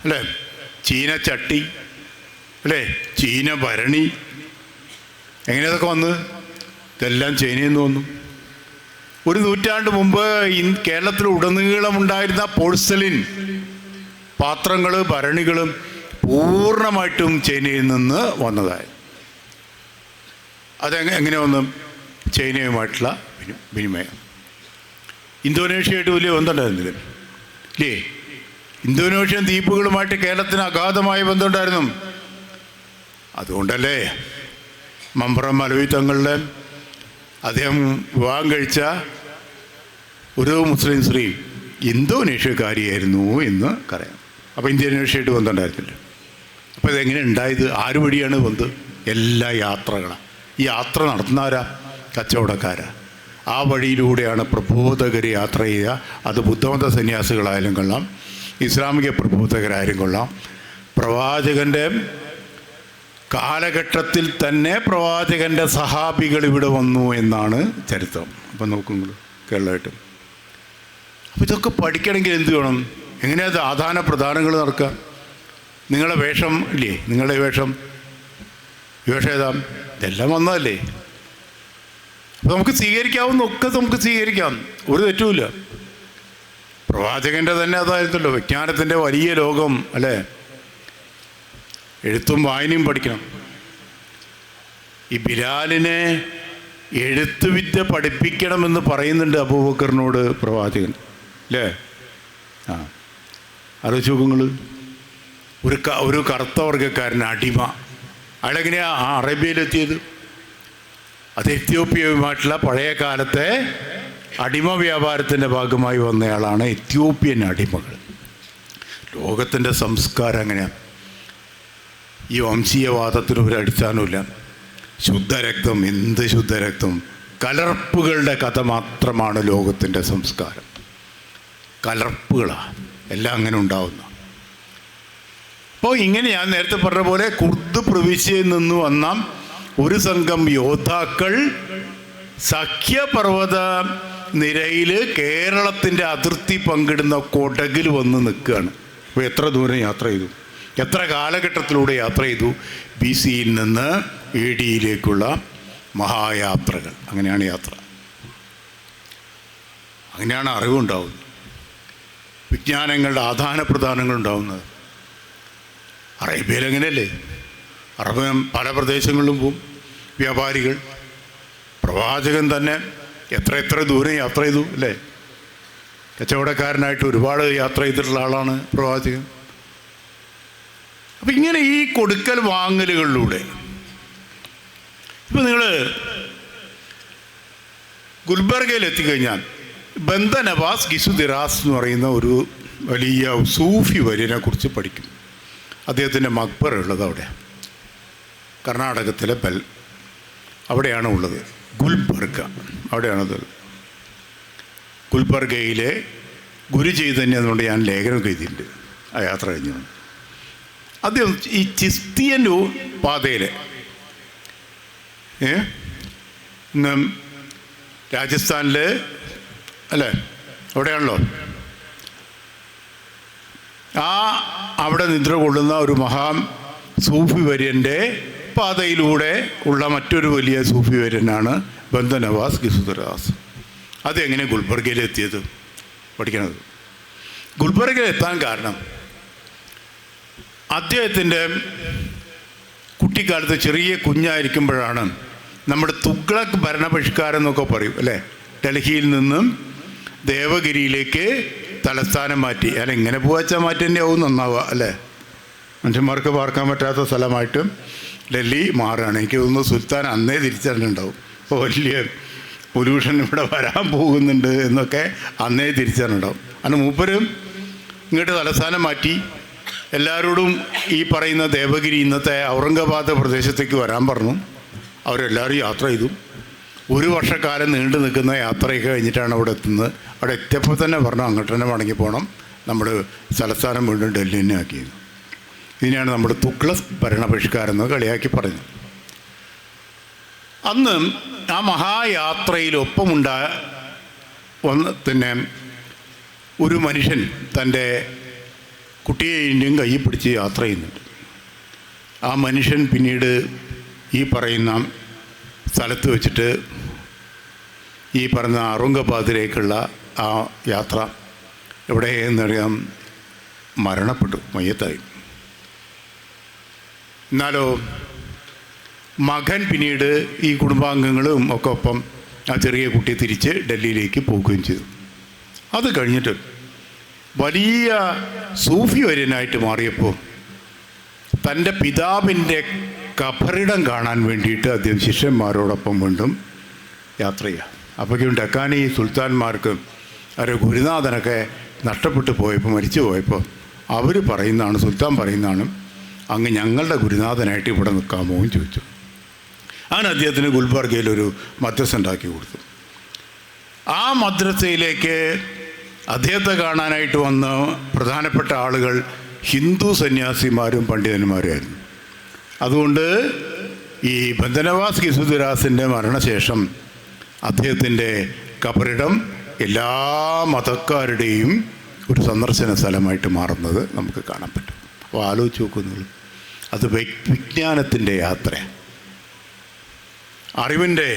അല്ലേ, ചീന ചട്ടി അല്ലേ, ചീന ഭരണി, എങ്ങനെ ഇതൊക്കെ വന്ന്? ഇതെല്ലാം ചൈനയിൽ നിന്ന് വന്നു. ഒരു നൂറ്റാണ്ട് മുമ്പ് കേരളത്തിൽ ഉടനീളം ഉണ്ടായിരുന്ന പോഴ്സലിൻ പാത്രങ്ങൾ, ഭരണികളും പൂർണ്ണമായിട്ടും ചൈനയിൽ നിന്ന് വന്നതായി. എങ്ങനെ വന്നു? ചൈനയുമായിട്ടുള്ള വിനിമയം. ഇന്തോനേഷ്യയായിട്ട് വലിയ ബന്ധമുണ്ടായിരുന്നു ഇല്ലേ? ഇന്തോനേഷ്യൻ ദ്വീപുകളുമായിട്ട് കേരളത്തിന് അഗാധമായ ബന്ധമുണ്ടായിരുന്നു. അതുകൊണ്ടല്ലേ മമ്പ്രം മലവി തങ്ങളുടെ അദ്ദേഹം വിവാഹം കഴിച്ച ഒരു മുസ്ലിം സ്ത്രീ ഇന്തോനേഷ്യക്കാരിയായിരുന്നു എന്ന് പറയാം. അപ്പോൾ ഇന്തോനേഷ്യയായിട്ട് ബന്ധമുണ്ടായിരുന്നില്ല. അപ്പോൾ ഇതെങ്ങനെ ഉണ്ടായത്? ആര് വഴിയാണ് ബന്ധം? എല്ലാ യാത്രകളാണ്. ഈ യാത്ര നടത്തുന്നവരാ കച്ചവടക്കാരാ. ആ വഴിയിലൂടെയാണ് പ്രബോധകർ യാത്ര ചെയ്യുക. അത് ബുദ്ധമത സന്യാസികളായാലും കൊള്ളാം, ഇസ്ലാമിക പ്രബോധകരായാലും കൊള്ളാം. പ്രവാചകൻ്റെ കാലഘട്ടത്തിൽ തന്നെ പ്രവാചകൻ്റെ സഹാബികൾ ഇവിടെ വന്നു എന്നാണ് ചരിത്രം. അപ്പം നോക്കുമ്പോൾ കേരളമായിട്ട്. അപ്പോൾ ഇതൊക്കെ പഠിക്കണമെങ്കിൽ എന്ത് വേണം? എങ്ങനെയത് ആദാന പ്രദാനങ്ങൾ നടക്കുക? നിങ്ങളുടെ വേഷം ഇല്ലേ? നിങ്ങളുടെ വേഷം ഏതാ? ഇതെല്ലാം വന്നതല്ലേ? അപ്പോൾ നമുക്ക് സ്വീകരിക്കാവുന്നൊക്കെ നമുക്ക് സ്വീകരിക്കാം, ഒരു തെറ്റുമില്ല. പ്രവാചകൻ്റെ തന്നെ അതായിരുന്നല്ലോ, വിജ്ഞാനത്തിൻ്റെ വലിയ ലോകം അല്ലേ? എഴുത്തും വായനയും പഠിക്കണം. ഈ ബിലാലിനെ എഴുത്തുവിദ്യ പഠിപ്പിക്കണമെന്ന് പറയുന്നുണ്ട് അബൂബക്കറിനോട് പ്രവാചകൻ അല്ലേ? ആലോചിച്ച് നോക്കുങ്ങൾ. ഒരു കറുത്ത വർഗ്ഗക്കാരൻ അടിമ, അയാളെങ്ങനെയാണ് അറേബ്യയിലെത്തിയത്? അത് എത്യോപ്യയുമായിട്ടുള്ള പഴയ കാലത്തെ അടിമ വ്യാപാരത്തിൻ്റെ ഭാഗമായി വന്നയാളാണ് എത്യോപ്യൻ അടിമകൾ. ലോകത്തിൻ്റെ സംസ്കാരം അങ്ങനെയാണ്. ഈ വംശീയവാദത്തിന് ഒരു അടിസ്ഥാനമില്ല. ശുദ്ധരക്തം, എന്ത് ശുദ്ധരക്തം? കലർപ്പുകളുടെ കഥ മാത്രമാണ് ലോകത്തിൻ്റെ സംസ്കാരം. കലർപ്പുകളാണ് എല്ലാം അങ്ങനെ ഉണ്ടാവുന്നു. അപ്പോൾ ഇങ്ങനെ ഞാൻ നേരത്തെ പറഞ്ഞ പോലെ കുർദ് പ്രവിശ്യയിൽ നിന്ന് വന്ന ഒരു സംഘം യോദ്ധാക്കൾ സഖ്യപർവ്വത നിരയിൽ കേരളത്തിൻ്റെ അതിർത്തി പങ്കിടുന്ന കൊടകിൽ വന്ന് നിൽക്കുകയാണ്. അപ്പോൾ എത്ര ദൂരം യാത്ര ചെയ്തു? എത്ര കാലഘട്ടത്തിലൂടെ യാത്ര ചെയ്തു? BC നിന്ന് AD മഹായാത്രകൾ. അങ്ങനെയാണ് യാത്ര. അങ്ങനെയാണ് അറിവുണ്ടാവുന്നത്, വിജ്ഞാനങ്ങളുടെ ആദാന പ്രദാനങ്ങൾ ഉണ്ടാവുന്നത്. അറേബ്യയിൽ അങ്ങനെയല്ലേ? അറബ് പല പ്രദേശങ്ങളിലും പോവും വ്യാപാരികൾ. പ്രവാചകൻ തന്നെ എത്ര ദൂരം യാത്ര ചെയ്തു അല്ലേ? കച്ചവടക്കാരനായിട്ട് ഒരുപാട് യാത്ര ചെയ്തിട്ടുള്ള ആളാണ് പ്രവാചകൻ. അപ്പം ഇങ്ങനെ ഈ കൊടുക്കൽ വാങ്ങലുകളിലൂടെ ഇപ്പം നിങ്ങൾ ഗുൽബർഗയിൽ എത്തിക്കഴിഞ്ഞാൽ ബന്ദ നവാസ് ഗിസുദിറാസ് എന്ന് പറയുന്ന ഒരു വലിയ സൂഫി വര്യനെ കുറിച്ച് പഠിക്കും. അദ്ദേഹത്തിൻ്റെ മക്ബറ ഉള്ളത് അവിടെയാണ്, കർണാടകത്തിലെ അവിടെയാണ് ഉള്ളത്. ഗുൽബർഗ അവിടെയാണത്. ഗുൽബർഗയിലെ ഗുരു ചൈതന്യം എന്നുകൊണ്ട് ഞാൻ ലേഖനമൊക്കെ എഴുതിയിട്ടുണ്ട് ആ യാത്ര കഴിഞ്ഞു. അദ്ദേഹം ഈ ചിസ്തിയൻ പാതയിൽ ഇന്ന് രാജസ്ഥാനിൽ അല്ലേ, അവിടെയാണല്ലോ അവിടെ നിദ്ര കൊള്ളുന്ന ഒരു സൂഫി വര്യൻ്റെ പാതയിലൂടെ ഉള്ള മറ്റൊരു വലിയ സൂഫി വര്യനാണ് ബന്ദ നവാസ് ഗിസുദിറാസ്. അതെങ്ങനെ ഗുൽബർഗയിൽ എത്തിയത് പഠിക്കണത്. ഗുൽബർഗയിൽ എത്താൻ കാരണം അദ്ദേഹത്തിൻ്റെ കുട്ടിക്കാലത്ത് ചെറിയ കുഞ്ഞായിരിക്കുമ്പോഴാണ് നമ്മുടെ തുഗ്ലക് ഭരണപരിഷ്കാരം എന്നൊക്കെ പറയും അല്ലേ, ഡൽഹിയിൽ നിന്നും ദേവഗിരിയിലേക്ക് തലസ്ഥാനം മാറ്റി. ഞാൻ എങ്ങനെ പോവാച്ചാൽ മാറ്റി തന്നെ ആവും നന്നാവുക അല്ലേ? മനുഷ്യന്മാർക്ക് പാർക്കാൻ പറ്റാത്ത സ്ഥലമായിട്ട് ഡൽഹി മാറുകയാണ്. എനിക്ക് തോന്നുന്നു സുൽത്താൻ അന്നേ തിരിച്ചറിഞ്ഞിട്ടുണ്ടാവും, അപ്പോൾ വലിയ പൊല്യൂഷൻ ഇവിടെ വരാൻ പോകുന്നുണ്ട് എന്നൊക്കെ അന്നേ തിരിച്ചറിഞ്ഞിട്ടുണ്ടാവും. അന്ന് മൂപ്പരും ഇങ്ങോട്ട് തലസ്ഥാനം മാറ്റി എല്ലാവരോടും ഈ പറയുന്ന ദേവഗിരി ഇന്നത്തെ ഔറംഗാബാദ് പ്രദേശത്തേക്ക് വരാൻ പറഞ്ഞു. അവരെല്ലാവരും യാത്ര ചെയ്തു. 1 വർഷക്കാലം നീണ്ടു നിൽക്കുന്ന യാത്രയൊക്കെ കഴിഞ്ഞിട്ടാണ് അവിടെ എത്തുന്നത്. അവിടെ എത്തിയപ്പോൾ തന്നെ പറഞ്ഞു അങ്ങോട്ട് തന്നെ മടങ്ങി പോകണം, നമ്മുടെ തലസ്ഥാനം വീണ്ടും ഡൽഹി തന്നെ ആക്കിയത്. ഇതിനെയാണ് നമ്മൾ തുഗ്ലക് ഭരണപരിഷ്കാരം എന്ന് കളിയാക്കി പറഞ്ഞത്. അന്ന് ആ മഹായാത്രയിൽ തന്നെ ഒരു മനുഷ്യൻ തൻ്റെ കുട്ടിയെയും കയ്യിൽ പിടിച്ച് യാത്ര ചെയ്യുന്നുണ്ട്. ആ മനുഷ്യൻ പിന്നീട് ഈ പറയുന്ന സ്ഥലത്ത് വെച്ചിട്ട് ഈ പറഞ്ഞ ഔറംഗാബാദിലേക്കുള്ള ആ യാത്ര എവിടെയെന്നറിയാം മരണപ്പെട്ടു, മയ്യത്തായി. എന്നാലോ മകൻ പിന്നീട് ഈ കുടുംബാംഗങ്ങളും ഒക്കെ ഒപ്പം ആ ചെറിയ കുട്ടിയെ തിരിച്ച് ഡൽഹിയിലേക്ക് പോകുകയും ചെയ്തു. അത് കഴിഞ്ഞിട്ട് വലിയ സൂഫി വര്യനായിട്ട് മാറിയപ്പോൾ തൻ്റെ പിതാവിൻ്റെ ഖബറിടം കാണാൻ വേണ്ടിയിട്ട് അദ്ദേഹം ശിഷ്യന്മാരോടൊപ്പം വീണ്ടും യാത്ര ചെയ്യുക. അപ്പോഴേക്കും ഡക്കാനി സുൽത്താൻമാർക്ക് അവരുടെ ഗുരുനാഥനൊക്കെ നഷ്ടപ്പെട്ടു പോയപ്പോൾ, മരിച്ചു പോയപ്പോൾ അവർ പറയുന്നതാണ്, സുൽത്താൻ പറയുന്നതാണ്, അങ്ങ് ഞങ്ങളുടെ ഗുരുനാഥനായിട്ട് ഇവിടെ നിൽക്കാമോ എന്ന് ചോദിച്ചു. അങ്ങനെ അദ്ദേഹത്തിന് ഗുൽബർഗയിലൊരു മദ്രസ ഉണ്ടാക്കി കൊടുത്തു. ആ മദ്രസയിലേക്ക് അദ്ദേഹത്തെ കാണാനായിട്ട് വന്ന പ്രധാനപ്പെട്ട ആളുകൾ ഹിന്ദു സന്യാസിമാരും പണ്ഡിതന്മാരുമായിരുന്നു. അതുകൊണ്ട് ഈ ബന്ദനവാസ് കിസുദുരാസിൻ്റെ മരണശേഷം അദ്ദേഹത്തിൻ്റെ ഖബറിടം എല്ലാ മതക്കാരുടെയും ഒരു സന്ദർശന സ്ഥലമായിട്ട് മാറുന്നത് നമുക്ക് കാണാൻ പറ്റും. അപ്പോൾ ആലോചിച്ച് നോക്കുന്നത് അത് വിജ്ഞാനത്തിൻ്റെ യാത്ര, അറിവിൻ്റെ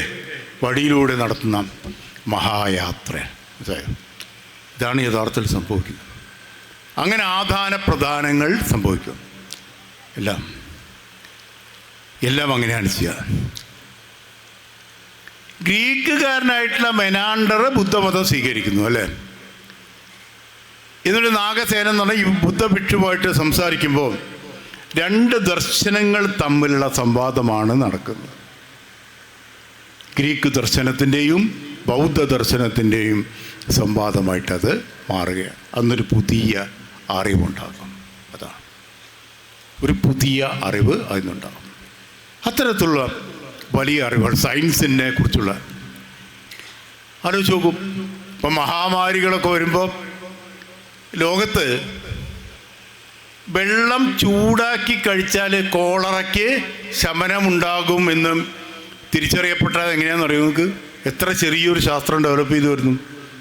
വഴിയിലൂടെ നടത്തുന്ന മഹായാത്ര. ഇതാണ് യഥാർത്ഥത്തിൽ സംഭവിക്കുന്നത്. അങ്ങനെ ആദാന പ്രദാനങ്ങൾ സംഭവിക്കും. എല്ലാം അങ്ങനെയാണ് ചെയ്യുക. ഗ്രീക്കുകാരനായിട്ടുള്ള മെനാണ്ടർ ബുദ്ധമതം സ്വീകരിക്കുന്നു, അല്ലേ? എന്നിട്ട് നാഗസേന എന്ന് പറഞ്ഞാൽ ഈ ബുദ്ധഭിക്ഷുവായിട്ട് സംസാരിക്കുമ്പോൾ 2 ദർശനങ്ങൾ തമ്മിലുള്ള സംവാദമാണ് നടക്കുന്നത്. ഗ്രീക്ക് ദർശനത്തിൻ്റെയും ബൗദ്ധ ദർശനത്തിൻ്റെയും സംവാദമായിട്ടത് മാറുകയാണ്. അന്നൊരു പുതിയ അറിവുണ്ടാകും. അതാണ് ഒരു പുതിയ അറിവ് അതിനുണ്ടാകും. അത്തരത്തിലുള്ള വലിയ അറിവുകൾ സയൻസിനെ കുറിച്ചുള്ള ആലോചിച്ച് നോക്കും. ഇപ്പം മഹാമാരികളൊക്കെ വരുമ്പോൾ ലോകത്ത് വെള്ളം ചൂടാക്കി കഴിച്ചാൽ കോളറയ്ക്ക് ശമനമുണ്ടാകും എന്നും തിരിച്ചറിയപ്പെട്ടത് എങ്ങനെയാണെന്ന് അറിയുമോ നിങ്ങൾക്ക്? എത്ര ചെറിയൊരു ശാസ്ത്രം ഡെവലപ്പ് ചെയ്തു വരുന്നു.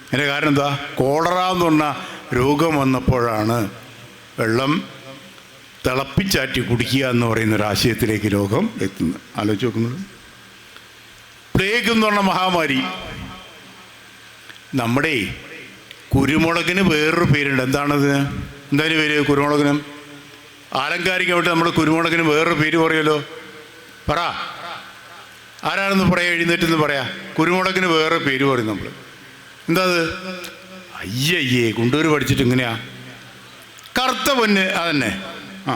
അതിൻ്റെ കാരണം എന്താ? കോളറ എന്ന് പറഞ്ഞ രോഗം വന്നപ്പോഴാണ് വെള്ളം തിളപ്പിച്ചാറ്റി കുടിക്കുക എന്ന് പറയുന്ന ഒരു ആശയത്തിലേക്ക് ലോകം എത്തുന്നത്. ആലോചിച്ച് നോക്കുന്നത്. പ്ലേഗ് എന്ന് പറഞ്ഞ മഹാമാരി. നമ്മുടെ കുരുമുളകിന് വേറൊരു പേരുണ്ട്. എന്താണത്? എന്തായാലും പേര് കുരുമുളകിന്? ആലങ്കാരികമായിട്ട് നമ്മുടെ കുരുമുളകിന് വേറൊരു പേര് പറയുമല്ലോ. പറ, ആരാണെന്ന് പറയാം, എഴുന്നേറ്റെന്ന് പറയാം. കുരുമുളകിന് വേറെ പേര് പറയും നമ്മൾ. എന്താ അത്? അയ്യയ്യേ, കൊണ്ടൂർ പഠിച്ചിട്ട് ഇങ്ങനെയാ. കറുത്ത പൊന്ന്. അതന്നെ. ആ,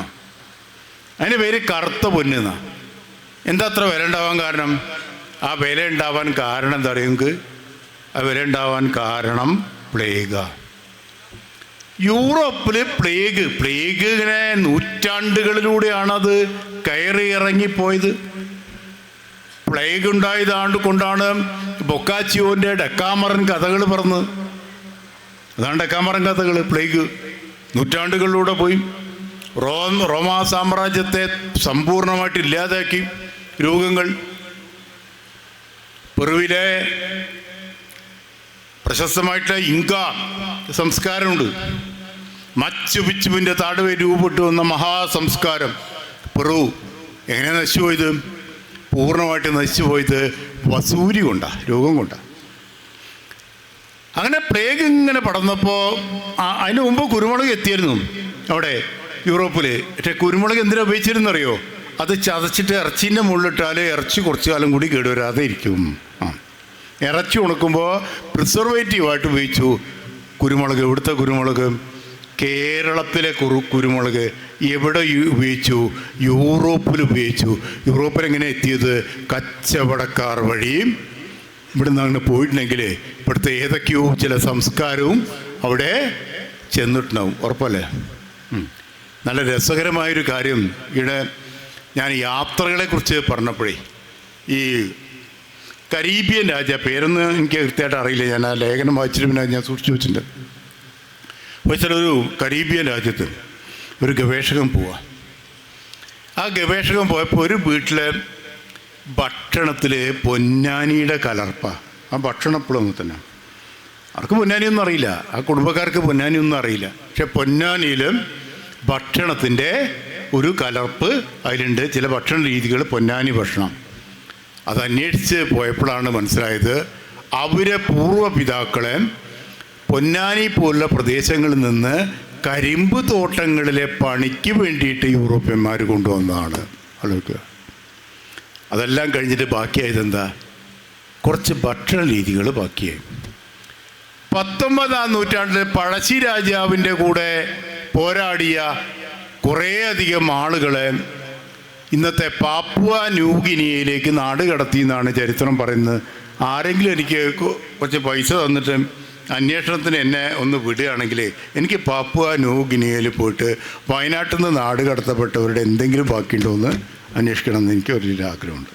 അതിൻ്റെ പേര് കറുത്ത പൊന്ന് എന്നാ. എന്താ അത്ര വില ഉണ്ടാവാൻ കാരണം? ആ വില ഉണ്ടാവാൻ കാരണം എന്താ പറയുക നിങ്ങൾക്ക്? ആ വില ഉണ്ടാവാൻ കാരണം പ്ലേഗാ. യൂറോപ്പിൽ പ്ലേഗ് ഇങ്ങനെ നൂറ്റാണ്ടുകളിലൂടെയാണത് കയറി ഇറങ്ങിപ്പോയത്. പ്ലേഗ് ഉണ്ടായതാണ്ട് കൊണ്ടാണ് ബൊക്കാച്ചിയോൻ്റെ ഡെക്കാമറൻ കഥകൾ പറഞ്ഞത്. അതാണ് ഡെക്കാമറൻ കഥകൾ. പ്ലേഗ് നൂറ്റാണ്ടുകളിലൂടെ പോയി റോമാ സാമ്രാജ്യത്തെ സമ്പൂർണ്ണമായിട്ട് ഇല്ലാതാക്കി. രോഗങ്ങൾ. പെറുവിലെ പ്രശസ്തമായിട്ടുള്ള ഇങ്ക സംസ്കാരമുണ്ട്. മച്ചു പിച്ചുവിൻ്റെ താടുവെ രൂപപ്പെട്ടു വന്ന മഹാസംസ്കാരം പെറു എങ്ങനെ നശിച്ചു പോയത്? പൂർണ്ണമായിട്ട് നശിച്ചു പോയത് വസൂരി കൊണ്ടാണ്, രോഗം കൊണ്ടാണ്. അങ്ങനെ പ്ലേഗ് ഇങ്ങനെ പടർന്നപ്പോൾ അതിന് മുമ്പ് കുരുമുളക് എത്തിയിരുന്നു അവിടെ യൂറോപ്പിൽ. പക്ഷേ കുരുമുളക് എന്തിനാ ഉപയോഗിച്ചിരുന്നറിയോ? അത് ചതച്ചിട്ട് ഇറച്ചീൻ്റെ മുകളിലിട്ടാൽ ഇറച്ചി കുറച്ച് കാലം കൂടി കേടുവരാതെ ഇരിക്കും. ഇറച്ചി ഉണക്കുമ്പോൾ പ്രിസർവേറ്റീവായിട്ട് ഉപയോഗിച്ചു കുരുമുളക്. ഇവിടുത്തെ കുരുമുളക്, കേരളത്തിലെ കുരുമുളക് എവിടെ ഉപയോഗിച്ചു? യൂറോപ്പിൽ ഉപയോഗിച്ചു. യൂറോപ്പിൽ എങ്ങനെ എത്തിയത്? കച്ചവടക്കാർ വഴിയും. ഇവിടെ നിന്ന് അങ്ങനെ പോയിട്ടുണ്ടെങ്കിൽ ഇവിടുത്തെ ഏതൊക്കെയോ ചില സംസ്കാരവും അവിടെ ചെന്നിട്ടുണ്ടാവും. ഉറപ്പല്ലേ? നല്ല രസകരമായൊരു കാര്യം. ഇവിടെ ഞാൻ യാത്രകളെക്കുറിച്ച് പറഞ്ഞപ്പോഴേ ഈ കരീബിയൻ പേരൊന്നും എനിക്ക് കൃത്യമായിട്ട് അറിയില്ല, ഞാൻ ആ ലേഖനം വായിച്ചിട്ട് പിന്നെ ഞാൻ സൂക്ഷിച്ചു വെച്ചിട്ടുണ്ട്. പക്ഷേ ഒരു കരീബിയൻ രാജ്യത്ത് ഒരു ഗവേഷകൻ പോവുക. ആ ഗവേഷകൻ പോയപ്പോൾ ഒരു വീട്ടിലെ ഭക്ഷണത്തിൽ പൊന്നാനിയുടെ കലർപ്പ. ആ ഭക്ഷണം എപ്പോഴും തന്നെ അവർക്ക് പൊന്നാനിയൊന്നും അറിയില്ല, ആ കുടുംബക്കാർക്ക് പൊന്നാനിയൊന്നും അറിയില്ല. പക്ഷെ പൊന്നാനിയിൽ ഭക്ഷണത്തിൻ്റെ ഒരു കലർപ്പ് അതിലുണ്ട്. ചില ഭക്ഷണ രീതികൾ പൊന്നാനി ഭക്ഷണം. അത് അന്വേഷിച്ച് പോയപ്പോഴാണ് മനസ്സിലായത് അവരെ പൂർവ്വപിതാക്കളെ പൊന്നാനി പോലുള്ള പ്രദേശങ്ങളിൽ നിന്ന് കരിമ്പ് തോട്ടങ്ങളിലെ പണിക്ക് വേണ്ടിയിട്ട് യൂറോപ്യന്മാർ കൊണ്ടുവന്നതാണ്. ആലോചിക്കുക. അതെല്ലാം കഴിഞ്ഞിട്ട് ബാക്കിയായത് എന്താ? കുറച്ച് ഭക്ഷണ രീതികൾ ബാക്കിയായി. 19-ാം നൂറ്റാണ്ടിൽ പഴശ്ശി രാജാവിൻ്റെ കൂടെ പോരാടിയ കുറേയധികം ആളുകളെ ഇന്നത്തെ പാപ്പുവ ന്യൂഗിനിയയിലേക്ക് നാട് കടത്തി എന്നാണ് ചരിത്രം പറയുന്നത്. ആരെങ്കിലും എനിക്ക് കുറച്ച് പൈസ തന്നിട്ട് അന്വേഷണത്തിന് എന്നെ ഒന്ന് വിടുകയാണെങ്കിൽ എനിക്ക് പാപ്പുവ ന്യൂഗിനിയയിൽ പോയിട്ട് വയനാട്ടിൽ നിന്ന് നാട് കടത്തപ്പെട്ടവരുടെ എന്തെങ്കിലും ബാക്കിയുണ്ടോ എന്ന് അന്വേഷിക്കണം എന്ന് എനിക്ക് വലിയൊരു ആഗ്രഹമുണ്ട്.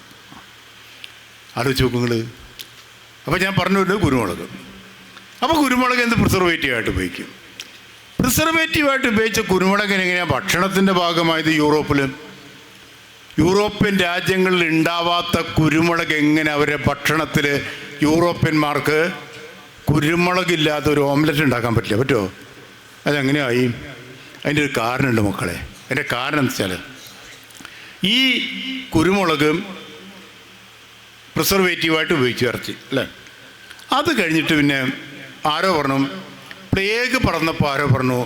ആലോചിച്ച് നോക്കുങ്ങൾ. അപ്പോൾ ഞാൻ പറഞ്ഞല്ലോ കുരുമുളക്. അപ്പോൾ കുരുമുളക് എന്ത് പ്രിസർവേറ്റീവായിട്ട് ഉപയോഗിക്കും? പ്രിസർവേറ്റീവായിട്ട് ഉപയോഗിച്ച കുരുമുളകിന് എങ്ങനെയാണ് ഭക്ഷണത്തിൻ്റെ ഭാഗമായത്? യൂറോപ്യൻ രാജ്യങ്ങളിൽ ഉണ്ടാവാത്ത കുരുമുളക് എങ്ങനെ അവരെ ഭക്ഷണത്തിൽ യൂറോപ്യന്മാർക്ക് കുരുമുളകില്ലാത്ത ഒരു ഓംലെറ്റ് ഉണ്ടാക്കാൻ പറ്റില്ല? പറ്റുമോ? അതെങ്ങനെയായി? അതിൻ്റെ ഒരു കാരണമുണ്ട് മക്കളെ. അതിൻ്റെ കാരണം എന്ന് വെച്ചാൽ ഈ കുരുമുളക് പ്രിസർവേറ്റീവായിട്ട് ഉപയോഗിച്ച് ഇറച്ചി അല്ലേ. അത് കഴിഞ്ഞിട്ട് പിന്നെ ആരോ പറഞ്ഞു, പ്ലേഗ് പറഞ്ഞപ്പോൾ ആരോ പറഞ്ഞു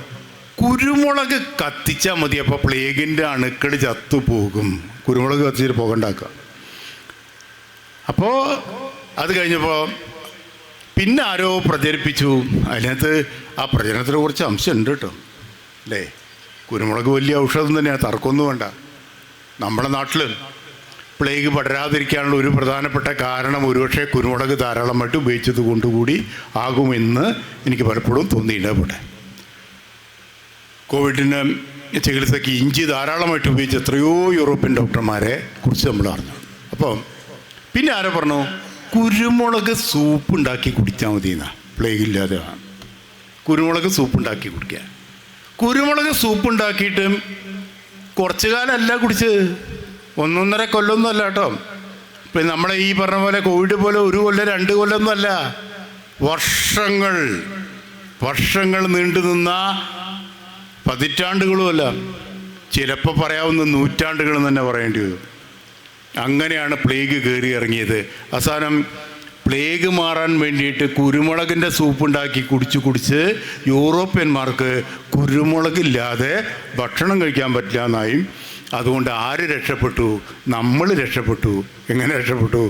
കുരുമുളക് കത്തിച്ചാൽ മതി, അപ്പോൾ പ്ലേഗിൻ്റെ അണുക്കൾ ചത്തുപോകും, കുരുമുളക് കത്തിച്ചിട്ട് പുകണ്ടാക്കുക. അപ്പോൾ അത് കഴിഞ്ഞപ്പോൾ പിന്നെ ആരോ പ്രചരിപ്പിച്ചു. അതിനകത്ത് ആ പ്രചരണത്തിന് കുറച്ച് അംശമുണ്ട് കേട്ടോ അല്ലേ. കുരുമുളക് വലിയ ഔഷധം തന്നെയാണ്, തർക്കമൊന്നും വേണ്ട. നമ്മുടെ നാട്ടിൽ പ്ലേഗ് പടരാതിരിക്കാനുള്ള ഒരു പ്രധാനപ്പെട്ട കാരണം ഒരുപക്ഷെ കുരുമുളക് ധാരാളമായിട്ട് ഉപയോഗിച്ചത് കൊണ്ടുകൂടി ആകുമെന്ന് എനിക്ക് പലപ്പോഴും തോന്നിയിട്ടുണ്ട്. കോവിഡിന് ചികിത്സയ്ക്ക് ഇഞ്ചി ധാരാളമായിട്ട് ഉപയോഗിച്ച് എത്രയോ യൂറോപ്യൻ ഡോക്ടർമാരെ കുറിച്ച് നമ്മൾ അറിഞ്ഞു. അപ്പം പിന്നെ ആരോ പറഞ്ഞു കുരുമുളക് സൂപ്പ് ഉണ്ടാക്കി കുടിച്ചാൽ മതി എന്നാണ്. പ്ലേഗ് ഇല്ലാതെ കുരുമുളക് സൂപ്പ് ഉണ്ടാക്കി കുടിക്കുക. കുരുമുളക് സൂപ്പ് ഉണ്ടാക്കിയിട്ട് കുറച്ചു കാലമല്ല കുടിച്ചത്, 1.5 കൊല്ലമൊന്നും അല്ല കേട്ടോ. ഇപ്പം നമ്മളെ ഈ പറഞ്ഞ പോലെ കോവിഡ് പോലെ 1 കൊല്ലം 2 കൊല്ലമൊന്നും അല്ല, വർഷങ്ങൾ നീണ്ടു നിന്ന പതിറ്റാണ്ടുകളുമല്ല, ചിലപ്പോൾ പറയാവുന്ന നൂറ്റാണ്ടുകളെന്ന് തന്നെ പറയേണ്ടി വരും. അങ്ങനെയാണ് പ്ലേഗ് കയറി ഇറങ്ങിയത്. അവസാനം പ്ലേഗ് മാറാൻ വേണ്ടിയിട്ട് കുരുമുളകിൻ്റെ സൂപ്പ് ഉണ്ടാക്കി കുടിച്ച് യൂറോപ്യന്മാർക്ക് കുരുമുളകില്ലാതെ ഭക്ഷണം കഴിക്കാൻ പറ്റില്ല എന്നായി. അതുകൊണ്ട് ആര് രക്ഷപ്പെട്ടു? നമ്മൾ രക്ഷപ്പെട്ടു. എങ്ങനെ രക്ഷപ്പെട്ടു?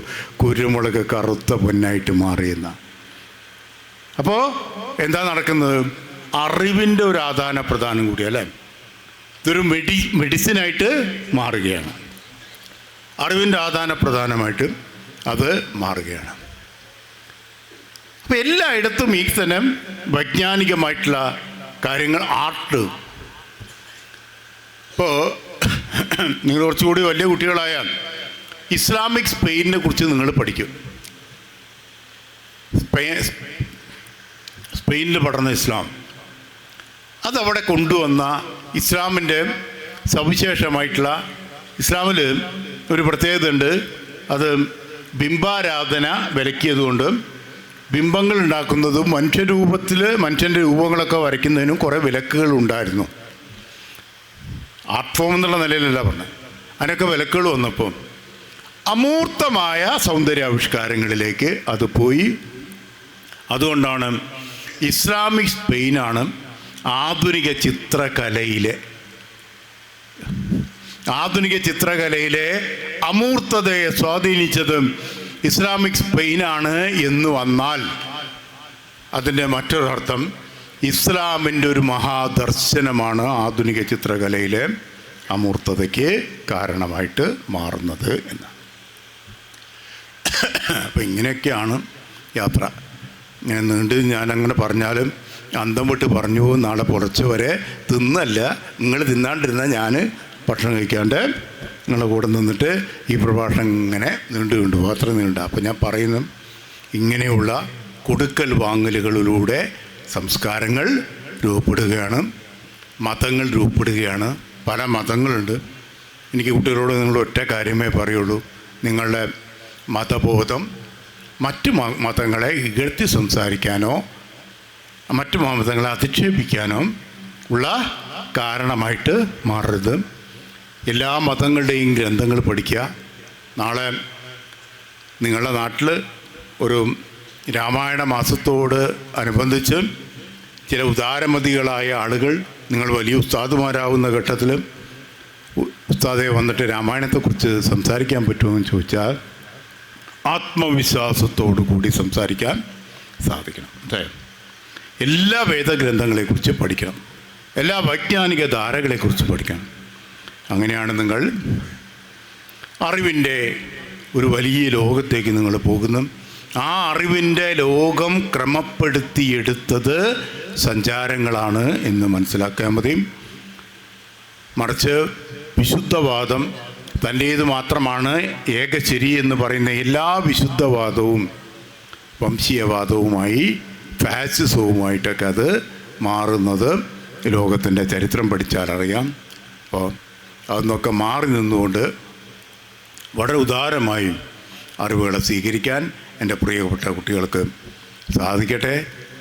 കുരുമുളക് കറുത്ത പൊന്നായിട്ട് മാറിയെന്ന. അപ്പോൾ എന്താ നടക്കുന്നത്? അറിവിൻ്റെ ഒരു ആദാന പ്രദാനം കൂടി അല്ലേ. ഇതൊരു മെഡിസിനായിട്ട് മാറുകയാണ്. അറിവിൻ്റെ ആദാന പ്രധാനമായിട്ട് അത് മാറുകയാണ്. അപ്പോൾ എല്ലായിടത്തും ഈ തന്നെ വൈജ്ഞാനികമായിട്ടുള്ള കാര്യങ്ങൾ, ആർട്ട്. ഇപ്പോൾ നിങ്ങൾ കുറച്ചുകൂടി വലിയ കുട്ടികളായാൽ ഇസ്ലാമിക് സ്പെയിനിനെ കുറിച്ച് നിങ്ങൾ പഠിക്കും. സ്പെയിനിൽ പടർന്ന ഇസ്ലാം, അതവിടെ കൊണ്ടുവന്ന ഇസ്ലാമിൻ്റെ സവിശേഷമായിട്ടുള്ള, ഇസ്ലാമിൽ ഒരു പ്രത്യേകത ഉണ്ട്. അത് ബിംബാരാധന വിലക്കിയതുകൊണ്ട് ബിംബങ്ങൾ ഉണ്ടാക്കുന്നതും മനുഷ്യൻ്റെ രൂപങ്ങളൊക്കെ വരയ്ക്കുന്നതിനും കുറേ വിലക്കുകൾ ഉണ്ടായിരുന്നു. ആർട്ട് ഫോം എന്നുള്ള നിലയിലല്ല പറഞ്ഞത്. അതിനൊക്കെ വിലക്കുകൾ വന്നപ്പോൾ അമൂർത്തമായ സൗന്ദര്യാവിഷ്കാരങ്ങളിലേക്ക് അത് പോയി. അതുകൊണ്ടാണ് ഇസ്ലാമിക് സ്പെയിനാണ് ആധുനിക ചിത്രകലയിലെ അമൂർത്തതയെ സ്വാധീനിച്ചതും ഇസ്ലാമിക് സ്പെയിനാണ് എന്ന് വന്നാൽ അതിൻ്റെ മറ്റൊരർത്ഥം ഇസ്ലാമിൻ്റെ ഒരു മഹാദർശനമാണ് ആധുനിക ചിത്രകലയിലെ അമൂർത്തതയ്ക്ക് കാരണമായിട്ട് മാറുന്നത് എന്ന്. അപ്പം ഇങ്ങനെയൊക്കെയാണ് യാത്ര. ഞാൻ ഞാനങ്ങനെ പറഞ്ഞാലും അന്തം വിട്ട് പറഞ്ഞു. നാളെ പുലർച്ചെ വരെ തിന്നല്ല, നിങ്ങൾ തിന്നാണ്ടിരുന്നാൽ ഞാൻ ഭക്ഷണം കഴിക്കാണ്ട് നിങ്ങളുടെ കൂടെ നിന്നിട്ട് ഈ പ്രഭാഷണം ഇങ്ങനെ നീണ്ടു അത്ര നീണ്ട. അപ്പം ഞാൻ പറയുന്നു, ഇങ്ങനെയുള്ള കൊടുക്കൽ വാങ്ങലുകളിലൂടെ സംസ്കാരങ്ങൾ രൂപപ്പെടുകയാണ്, മതങ്ങൾ രൂപപ്പെടുകയാണ്. പല മതങ്ങളുണ്ട്. എനിക്ക് കുട്ടികളോട് നിങ്ങൾ ഒറ്റ കാര്യമേ പറയുള്ളൂ, നിങ്ങളുടെ മതബോധം മറ്റു മതങ്ങളെ ഇകഴ്ത്തി സംസാരിക്കാനോ മറ്റു മതങ്ങളെ അധിക്ഷേപിക്കാനോ ഉള്ള കാരണമായിട്ട് മാറരുത്. എല്ലാ മതങ്ങളുടെയും ഗ്രന്ഥങ്ങൾ പഠിക്കുക. നാളെ നിങ്ങളുടെ നാട്ടിൽ ഒരു രാമായണ മാസത്തോട് അനുബന്ധിച്ച് ചില ഉദാരമതികളായ ആളുകൾ, നിങ്ങൾ വലിയ ഉസ്താദുമാരാവുന്ന ഘട്ടത്തിൽ ഉസ്താദെ വന്നിട്ട് രാമായണത്തെക്കുറിച്ച് സംസാരിക്കാൻ പറ്റുമെന്ന് ചോദിച്ചാൽ ആത്മവിശ്വാസത്തോടു കൂടി സംസാരിക്കാൻ സാധിക്കണം. എല്ലാ വേദഗ്രന്ഥങ്ങളെക്കുറിച്ച് പഠിക്കണം, എല്ലാ വൈജ്ഞാനിക ധാരകളെക്കുറിച്ച് പഠിക്കണം. അങ്ങനെയാണ് നിങ്ങൾ അറിവിൻ്റെ ഒരു വലിയ ലോകത്തേക്ക് നിങ്ങൾ പോകുന്നു. ആ അറിവിൻ്റെ ലോകം ക്രമപ്പെടുത്തിയെടുത്തത് സഞ്ചാരങ്ങളാണ് എന്ന് മനസ്സിലാക്കാൻ മതി. മറിച്ച് വിശുദ്ധവാദം തൻ്റേത് മാത്രമാണ് ഏക ശരി എന്ന് പറയുന്ന എല്ലാ വിശുദ്ധവാദവും വംശീയവാദവുമായി ഫാസിസവുമായിട്ടൊക്കെ അത് മാറുന്നത് ലോകത്തിൻ്റെ ചരിത്രം പഠിച്ചാൽ അറിയാം. അപ്പോൾ അതൊന്നൊക്കെ മാറി നിന്നുകൊണ്ട് വളരെ ഉദാരമായും അറിവുകളെ സ്വീകരിക്കാൻ എൻ്റെ പ്രിയപ്പെട്ട കുട്ടികൾക്ക് സാധിക്കട്ടെ.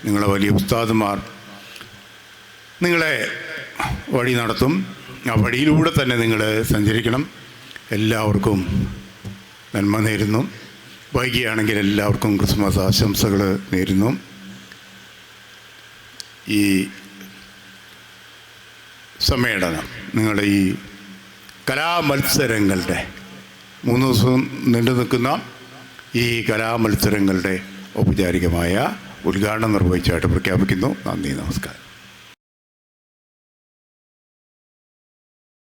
നിങ്ങളെ വലിയ ഉസ്താദുമാർ നിങ്ങളെ വഴി നടത്തും. ആ വഴിയിലൂടെ തന്നെ നിങ്ങൾ സഞ്ചരിക്കണം. എല്ലാവർക്കും നന്മ നേരുന്നു. വൈകിയാണെങ്കിൽ എല്ലാവർക്കും ക്രിസ്മസ് ആശംസകൾ നേരുന്നു. ഈ സമ്മേളനം, നിങ്ങളുടെ ഈ കലാമത്സരങ്ങളുടെ 3 ദിവസം നീണ്ടു നിൽക്കുന്ന ഈ കലാമത്സരങ്ങളുടെ ഔപചാരികമായ ഉദ്ഘാടനം നിർവഹിച്ചായിട്ട് പ്രഖ്യാപിക്കുന്നു. നന്ദി, നമസ്കാരം.